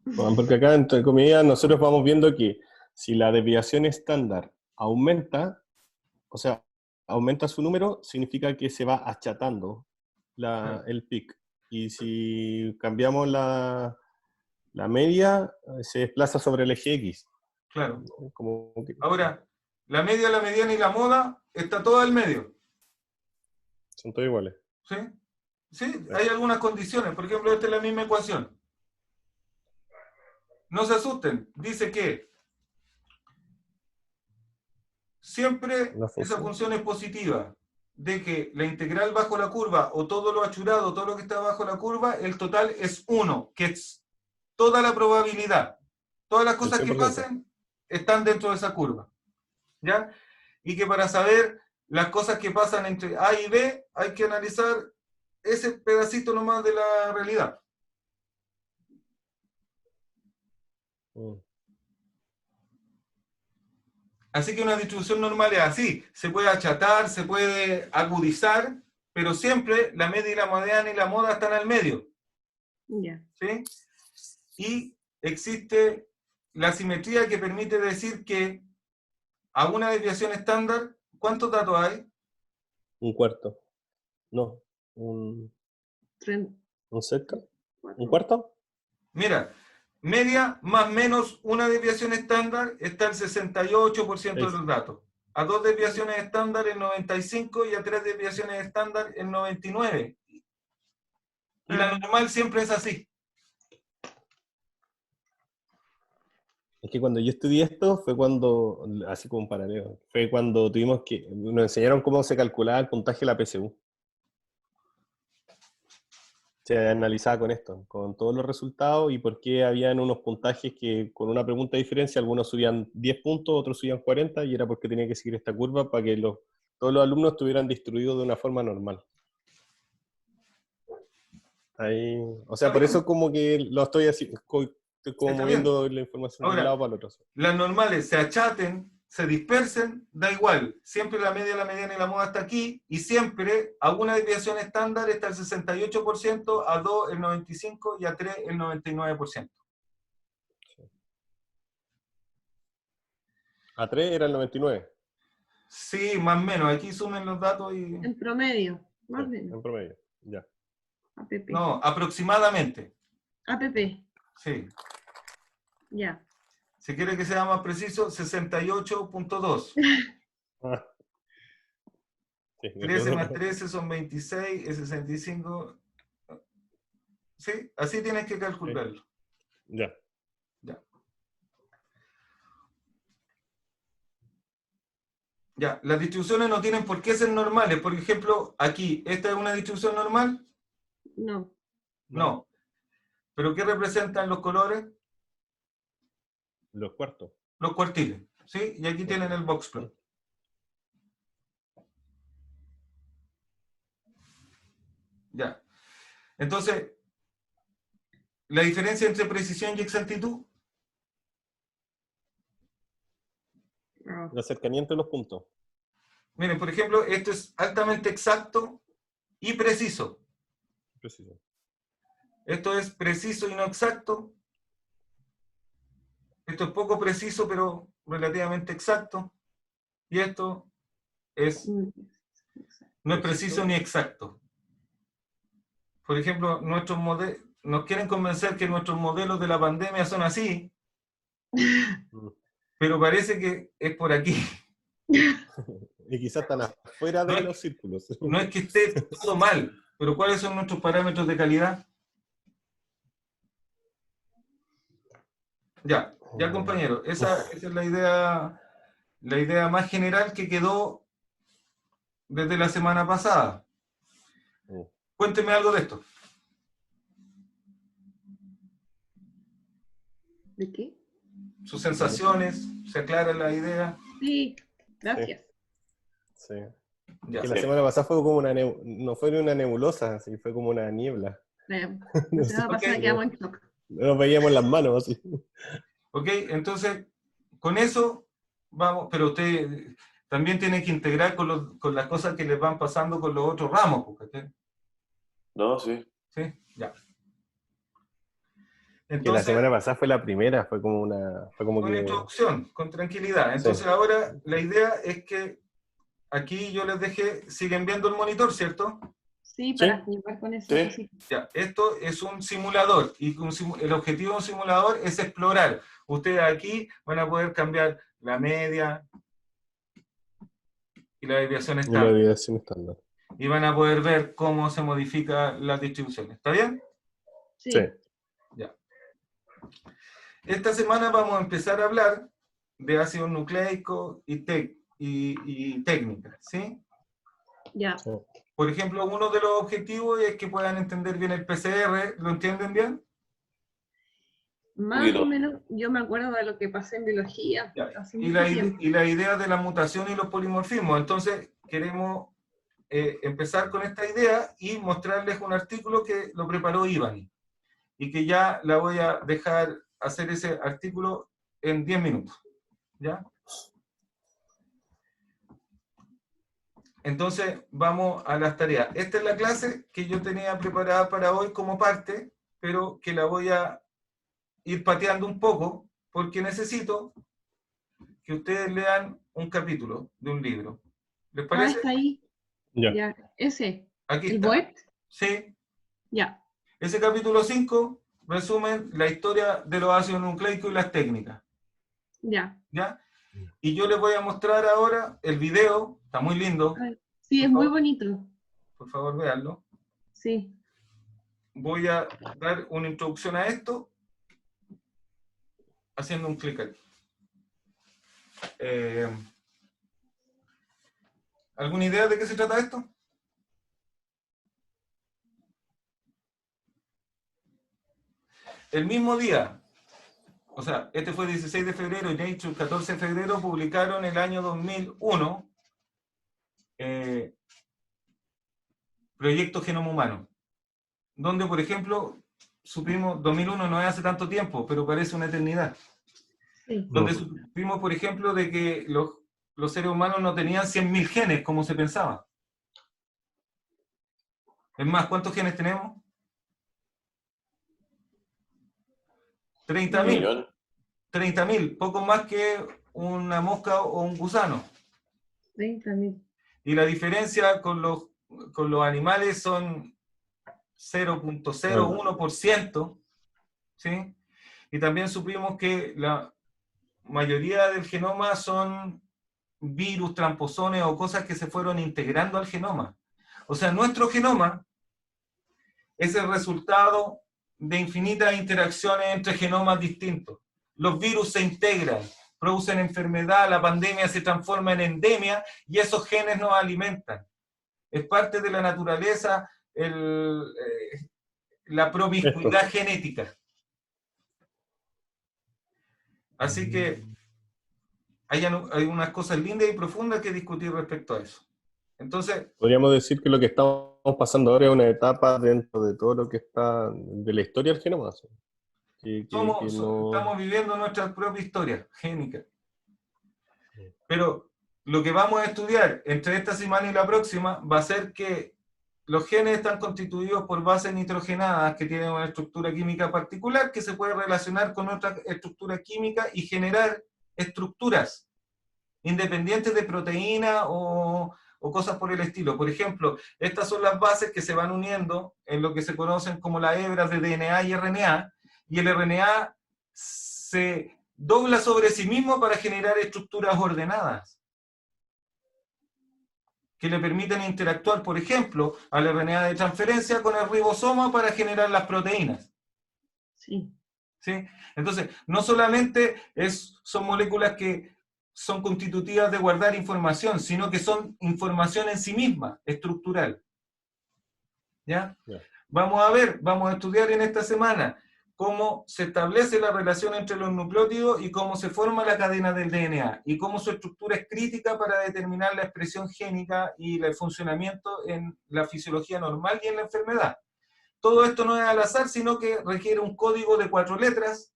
Bueno, porque acá, entre comillas, nosotros vamos viendo que si la desviación estándar aumenta, o sea, aumenta su número, significa que se va achatando el pic. Y si cambiamos la media, se desplaza sobre el eje X. Claro. Como que, Ahora, la media, la mediana y la moda está toda al medio. son todos iguales. ¿Sí? Sí, hay algunas condiciones. Por ejemplo, esta es la misma ecuación. No se asusten. Dice que siempre La esa función. función es positiva, de que la integral bajo la curva o todo lo achurado, todo lo que está bajo la curva, el total es 1, que es toda la probabilidad. Todas las El cosas que 100%. pasen están dentro de esa curva. ¿Ya? Y que para saber las cosas que pasan entre A y B, hay que analizar ese pedacito nomás de la realidad. Mm. Así que una distribución normal es así, se puede achatar, se puede agudizar, pero siempre la media y la mediana y la moda están al medio, Ya. ¿sí? Y existe la simetría que permite decir que a una desviación estándar, ¿cuántos datos hay? Un cuarto. No, un sexto. ¿Un cuarto? Mira, media más menos una desviación estándar está el 68% de los datos. A 2 desviaciones estándar el 95% y a 3 desviaciones estándar el 99%. Y la normal siempre es así. Es que cuando yo estudié esto fue cuando, así como un paralelo, fue cuando tuvimos que, nos enseñaron cómo se calculaba el puntaje de la PSU. Se analizaba con esto, con todos los resultados y por qué habían unos puntajes que con una pregunta de diferencia, algunos subían 10 puntos, otros subían 40, y era porque tenía que seguir esta curva para que todos los alumnos estuvieran distribuidos de una forma normal. Ahí, o sea, por eso como que lo estoy así, estoy como Está moviendo la información de Ahora, un lado para el otro. las normales se achaten, se dispersen, da igual. Siempre la media, la mediana y la moda está aquí, y siempre a una desviación estándar está el 68%, a 2 el 95% y a 3 el 99%. A 3 era el 99. Sí, más o menos. Aquí sumen los datos y... En promedio, más o Sí, menos. en promedio, ya. APP. No, aproximadamente. APP, Sí. ya. Si quiere que sea más preciso, 68.2. Ah. Sí, 13 más 13 son 26, es 65. Sí, así tienes que calcularlo. Ya. Ya. Ya, las distribuciones no tienen por qué ser normales. Por ejemplo, aquí, ¿esta es una distribución normal? No. No. ¿Pero qué representan los colores? Los cuartos. Los cuartiles. ¿Sí? Y aquí tienen el box plot. Ya. Entonces, ¿la diferencia entre precisión y exactitud? No. La cercanía entre los puntos. Miren, por ejemplo, esto es altamente exacto y preciso. Preciso. Esto es preciso y no exacto. Esto es poco preciso, pero relativamente exacto. Y esto es, no es preciso ni exacto. Por ejemplo, nos quieren convencer que nuestros modelos de la pandemia son así, pero parece que es por aquí. Y quizás están afuera de No es- los círculos. No es que esté todo mal, pero ¿cuáles son nuestros parámetros de calidad? Ya, compañero, esa es la idea más general que quedó desde la semana pasada. Cuénteme algo de esto. ¿De qué? Sus sensaciones, se aclara la idea. Sí, gracias. Sí. Ya. Que la semana pasada fue como no fue una nebulosa, así fue como una niebla. La semana pasada quedamos en shock. No nos veíamos las manos así. Ok, entonces, con eso vamos, pero usted también tiene que integrar con las cosas que les van pasando con los otros ramos, ¿sí? No, sí. ¿Sí? Ya. Que la Entonces, semana pasada fue la primera, fue como una... Fue como con que... introducción, con tranquilidad. Entonces Sí. ahora la idea es que aquí yo les dejé, siguen viendo el monitor, ¿cierto? Sí, para jugar con eso. Sí. Ya, esto es un simulador y el objetivo de un simulador es explorar. Ustedes aquí van a poder cambiar la media y la desviación Y la estándar. desviación estándar. Y van a poder ver cómo se modifican las distribuciones. ¿Está bien? Sí. Sí. Ya. Esta semana vamos a empezar a hablar de ácidos nucleicos y técnicas, ¿sí? Ya. Sí. Por ejemplo, uno de los objetivos es que puedan entender bien el PCR. ¿Lo entienden bien? Más Poquito. o menos, yo me acuerdo de lo que pasé en biología. Ya. Hace Y mucho tiempo. la idea de la mutación y los polimorfismos. Entonces, queremos empezar con esta idea y mostrarles un artículo que lo preparó Ivani. Y que ya la voy a dejar hacer ese artículo en 10 minutos. ¿Ya? Entonces, vamos a las tareas. Esta es la clase que yo tenía preparada para hoy como parte, pero que la voy a ir pateando un poco, porque necesito que ustedes lean un capítulo de un libro. ¿Les Ah, parece? está ahí. Ya. Ya. Ese. Aquí ¿El está. Boet? Sí. Ya. Ese capítulo 5 resumen la historia de los ácidos nucleicos y las técnicas. Ya. ¿Ya? Y yo les voy a mostrar ahora el video, está muy lindo, Ay, sí, Por es muy favor. bonito. por favor véanlo. Sí. Voy a dar una introducción a esto, haciendo un clic aquí. ¿Alguna idea de qué se trata esto? El mismo día, o sea, este fue el 16 de febrero y Nature el 14 de febrero, publicaron el año 2001 Proyecto Genoma Humano, donde, por ejemplo, supimos, 2001 no es hace tanto tiempo, pero parece una eternidad, Sí. donde supimos, por ejemplo, de que los seres humanos no tenían 100.000 genes, como se pensaba. Es más, ¿cuántos genes tenemos? 30.000. Millón. 30.000, poco más que una mosca o un gusano. 30.000. Y la diferencia con los animales son 0.01%, ¿sí? Y también supimos que la mayoría del genoma son virus, tramposones o cosas que se fueron integrando al genoma. O sea, nuestro genoma es el resultado de infinitas interacciones entre genomas distintos. Los virus se integran, producen enfermedad, la pandemia se transforma en endemia y esos genes nos alimentan. Es parte de la naturaleza la promiscuidad genética. Así que hay unas cosas lindas y profundas que discutir respecto a eso. Entonces, Podríamos decir que lo que estamos pasando ahora es una etapa dentro de todo lo que está de la historia del genoma. ¿Sí? estamos viviendo nuestra propia historia génica. Pero lo que vamos a estudiar entre esta semana y la próxima va a ser que los genes están constituidos por bases nitrogenadas que tienen una estructura química particular que se puede relacionar con otra estructura química y generar estructuras independientes de proteína o cosas por el estilo. Por ejemplo, estas son las bases que se van uniendo en lo que se conocen como las hebras de DNA y RNA, y el RNA se dobla sobre sí mismo para generar estructuras ordenadas que le permiten interactuar, por ejemplo, al RNA de transferencia con el ribosoma para generar las proteínas. Sí. ¿Sí? Entonces, no solamente son moléculas que son constitutivas de guardar información, sino que son información en sí misma, estructural. ¿Ya? Ya. Vamos a estudiar en esta semana cómo se establece la relación entre los nucleótidos y cómo se forma la cadena del DNA, y cómo su estructura es crítica para determinar la expresión génica y el funcionamiento en la fisiología normal y en la enfermedad. Todo esto no es al azar, sino que requiere un código de 4 letras,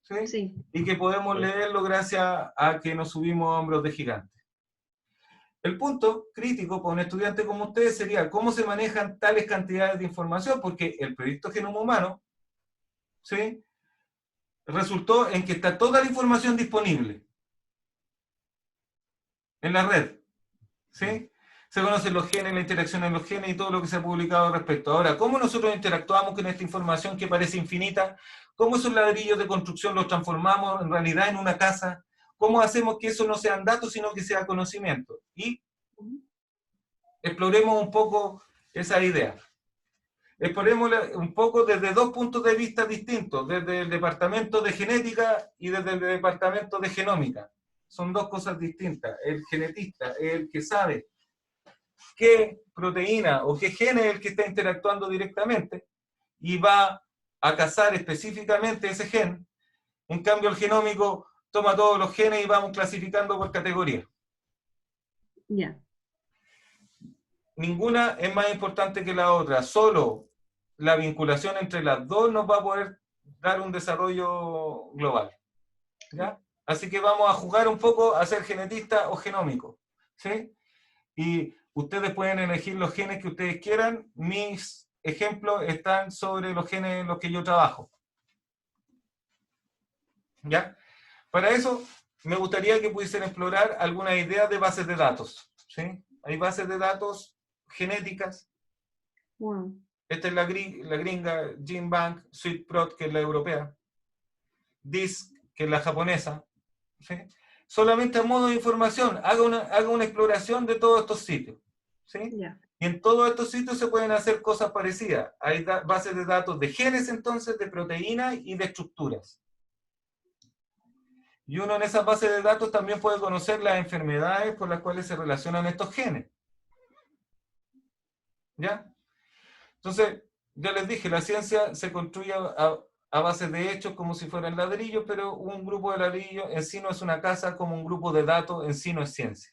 ¿sí? Sí. Y que podemos leerlo gracias a que nos subimos a hombros de gigantes. El punto crítico para un estudiante como ustedes sería cómo se manejan tales cantidades de información, porque el proyecto Genoma Humano, ¿sí?, resultó en que está toda la información disponible en la red, ¿sí? Se conocen los genes, la interacción en los genes y todo lo que se ha publicado al respecto. Ahora, ¿cómo nosotros interactuamos con esta información que parece infinita? ¿Cómo esos ladrillos de construcción los transformamos en realidad en una casa? ¿Cómo hacemos que eso no sean datos, sino que sea conocimiento? Y exploremos un poco esa idea. Exploremos un poco desde dos puntos de vista distintos, desde el departamento de genética y desde el departamento de genómica. Son dos cosas distintas. El genetista es el que sabe qué proteína o qué gen es el que está interactuando directamente y va a cazar específicamente ese gen. En cambio, el genómico toma todos los genes y vamos clasificando por categoría. Ya. Ninguna es más importante que la otra, solo la vinculación entre las dos nos va a poder dar un desarrollo global. ¿Ya? Así que vamos a jugar un poco a ser genetista o genómico, ¿sí? y ustedes pueden elegir los genes que ustedes quieran. Mis ejemplos están sobre los genes en los que yo trabajo. ¿Ya? Para eso, me gustaría que pudiesen explorar algunas ideas de bases de datos. ¿Sí? Hay bases de datos genéticas. Wow. Esta es la gringa, GenBank, SweetProt, que es la europea, DISC, que es la japonesa. ¿Sí? Solamente a modo de información, haga una exploración de todos estos sitios. ¿Sí? Ya. Y en todos estos sitios se pueden hacer cosas parecidas. Hay bases de datos de genes, entonces, de proteínas y de estructuras. Y uno en esas bases de datos también puede conocer las enfermedades con las cuales se relacionan estos genes. ¿Ya? Entonces, ya les dije, la ciencia se construye a base de hechos como si fueran ladrillos, pero un grupo de ladrillos en sí no es una casa, como un grupo de datos en sí no es ciencia.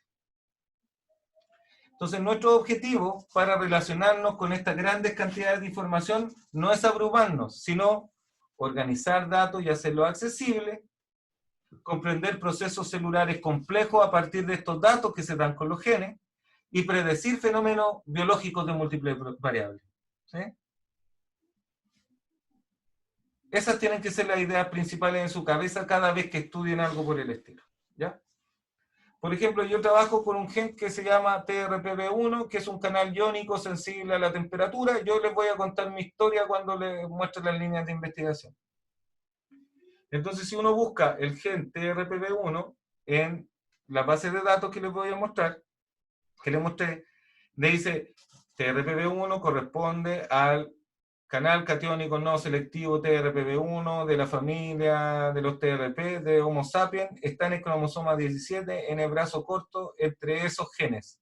Entonces, nuestro objetivo para relacionarnos con estas grandes cantidades de información no es abrumarnos, sino organizar datos y hacerlos accesibles, comprender procesos celulares complejos a partir de estos datos que se dan con los genes y predecir fenómenos biológicos de múltiples variables. ¿Sí? Esas tienen que ser las ideas principales en su cabeza cada vez que estudien algo por el estilo. ¿Ya? Por ejemplo, yo trabajo con un gen que se llama TRPV1, que es un canal iónico sensible a la temperatura. Yo les voy a contar mi historia cuando les muestre las líneas de investigación. Entonces, si uno busca el gen TRPV1 en la base de datos que les voy a mostrar, que les mostré, le dice TRPV1 corresponde al canal catiónico no selectivo TRPV1 de la familia de los TRP de Homo sapiens, está en el cromosoma 17 en el brazo corto entre esos genes.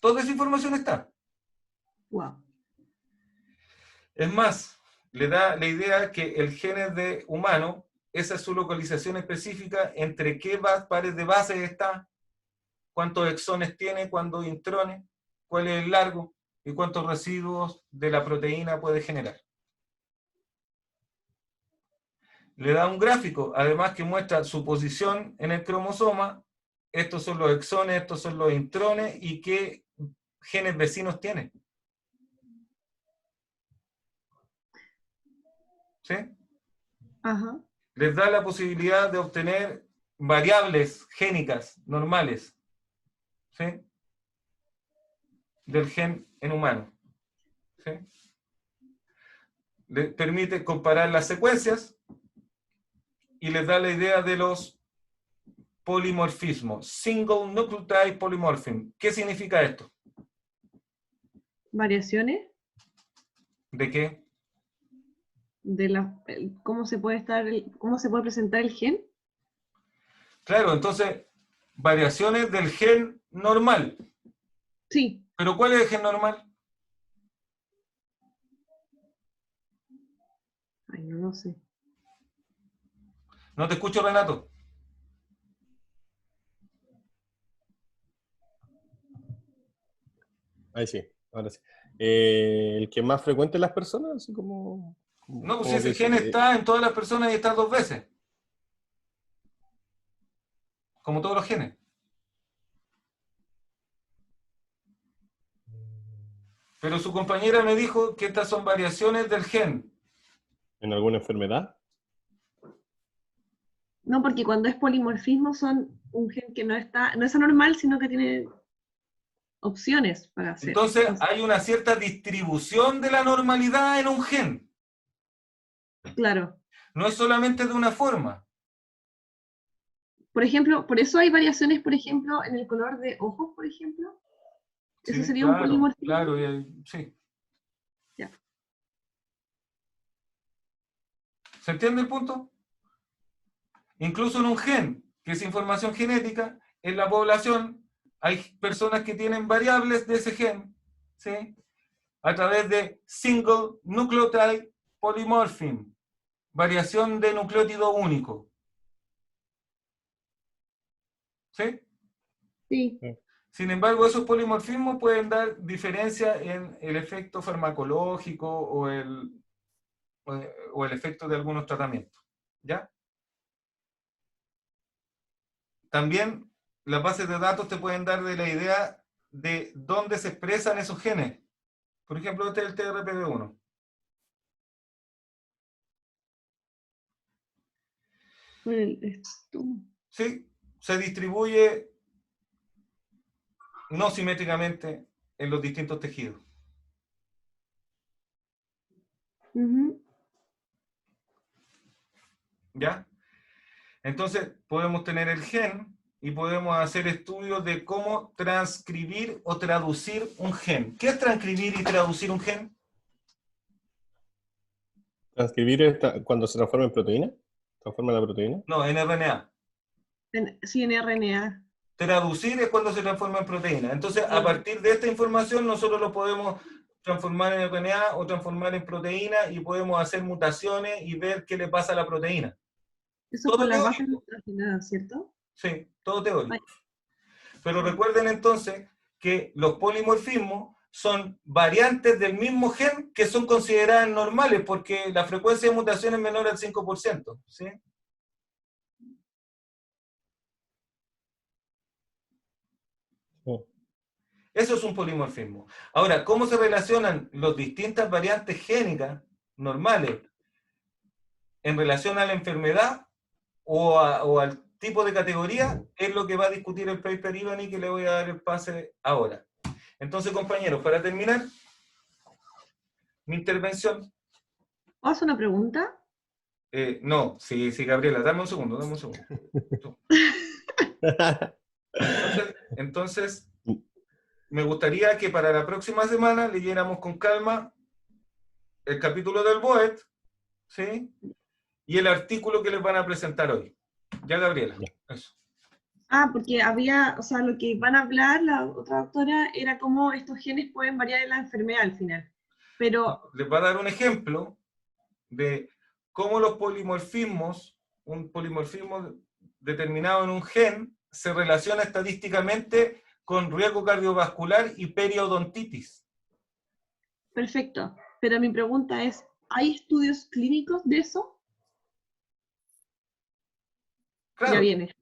Toda esa información está. Wow. Es más, le da la idea que el gen de humano, esa es su localización específica, entre qué pares de bases está, cuántos exones tiene, cuántos intrones, cuál es el largo y cuántos residuos de la proteína puede generar. Le da un gráfico, además que muestra su posición en el cromosoma, estos son los exones, estos son los intrones y qué genes vecinos tiene. ¿Sí? Ajá. Les da la posibilidad de obtener variables génicas normales, ¿sí? Del gen en humano. ¿Sí? Les permite comparar las secuencias y les da la idea de los polimorfismos. Single nucleotide polymorphism. ¿Qué significa esto? Variaciones ¿De qué? de cómo se puede cómo se puede presentar el gen. Claro, entonces, variaciones del gen normal. Sí. ¿Pero cuál es el gen normal? Ay, no sé. No te escucho, Renato. Ahí sí, ahora sí. El que más frecuente en las personas, así como... No, pues como ese que gen está en todas las personas y está 2 veces. Como todos los genes. Pero su compañera me dijo que estas son variaciones del gen. ¿En alguna enfermedad? No, porque cuando es polimorfismo son un gen que no es anormal, sino que tiene opciones para hacer. Entonces hay una cierta distribución de la normalidad en un gen. Claro. No es solamente de una forma. Por ejemplo, por eso hay variaciones, por ejemplo, en el color de ojos, por ejemplo. ¿Eso Sí, sería un polimorfismo? claro, sí. Ya. ¿Se entiende el punto? Incluso en un gen, que es información genética, en la población hay personas que tienen variables de ese gen, ¿sí? A través de single nucleotide polymorphism, variación de nucleótido único. ¿Sí? Sí. Sin embargo, esos polimorfismos pueden dar diferencia en el efecto farmacológico o el efecto de algunos tratamientos. ¿Ya? También las bases de datos te pueden dar de la idea de dónde se expresan esos genes. Por ejemplo, este es el TRPV1. Sí, se distribuye no simétricamente en los distintos tejidos. ¿Ya? Entonces, podemos tener el gen y podemos hacer estudios de cómo transcribir o traducir un gen. ¿Qué es transcribir y traducir un gen? ¿Transcribir cuando se transforma en proteína? ¿Transforma la proteína? No, en RNA. Sí, en RNA. Traducir es cuando se transforma en proteína. Entonces, a partir de esta información, nosotros lo podemos transformar en RNA o transformar en proteína y podemos hacer mutaciones y ver qué le pasa a la proteína. Eso Todo con las bases teórico. nitrogenadas, ¿cierto? Sí, todo teórico. Ay. Pero recuerden entonces que los polimorfismos son variantes del mismo gen que son consideradas normales porque la frecuencia de mutación es menor al 5%. ¿Sí? Oh. Eso es un polimorfismo. Ahora, ¿cómo se relacionan las distintas variantes génicas normales en relación a la enfermedad o al tipo de categoría? Es lo que va a discutir el paper Ivani, que le voy a dar el pase ahora. Entonces, compañeros, para terminar mi intervención. ¿Hace una pregunta? No, sí, Gabriela, dame un segundo. Entonces, me gustaría que para la próxima semana leyéramos con calma el capítulo del BOET, ¿sí? Y el artículo que les van a presentar hoy. Ya, Gabriela. Eso. Porque había, o sea, lo que van a hablar la otra doctora era cómo estos genes pueden variar en la enfermedad al final. Pero, Les va a dar un ejemplo de cómo los polimorfismos, un polimorfismo determinado en un gen, se relaciona estadísticamente con riesgo cardiovascular y periodontitis. perfecto. Pero mi pregunta es, ¿hay estudios clínicos de eso? Claro, Ya viene.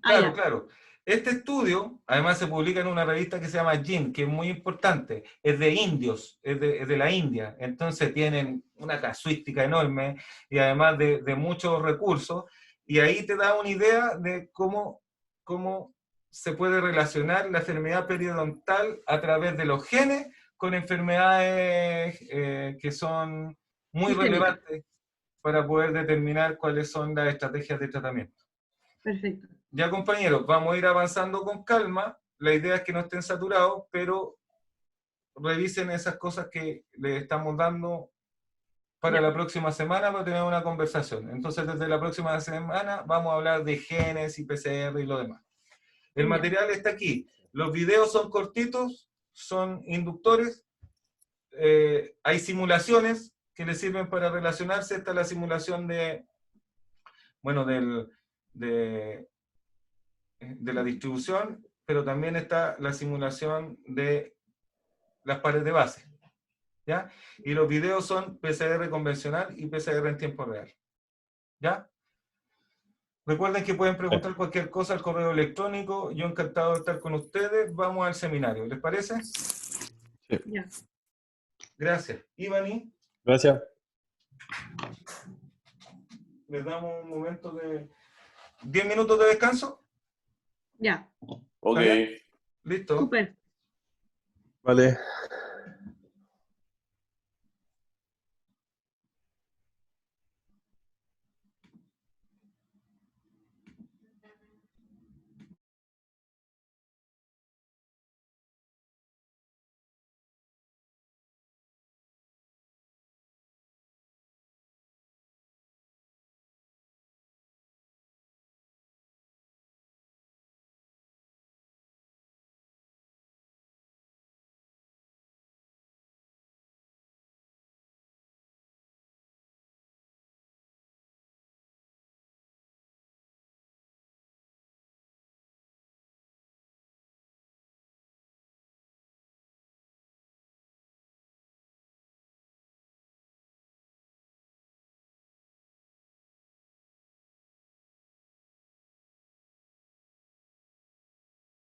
claro, Ya. claro. Este estudio, además, se publica en una revista que se llama Gene, que es muy importante. Es de indios, es de la India. Entonces tienen una casuística enorme y además de muchos recursos. Y ahí te da una idea de cómo se puede relacionar la enfermedad periodontal a través de los genes con enfermedades que son muy Sistémica. relevantes para poder determinar cuáles son las estrategias de tratamiento. Perfecto. Ya, compañeros, vamos a ir avanzando con calma. La idea es que no estén saturados, pero revisen esas cosas que les estamos dando para la próxima semana para tener una conversación. Entonces, desde la próxima semana vamos a hablar de genes y PCR y lo demás. El material está aquí. Los videos son cortitos, son inductores. Hay simulaciones que les sirven para relacionarse. Esta es la simulación de la distribución, pero también está la simulación de las pares de base, ¿ya? Y los videos son PCR convencional y PCR en tiempo real, ¿ya? Recuerden que pueden preguntar cualquier cosa al correo electrónico. Yo encantado de estar con ustedes. Vamos al seminario, ¿les parece? Sí. Ya. Gracias. Ivani, Gracias. les damos un momento de 10 minutos de descanso. Ya. Ok. Listo. Súper. Vale.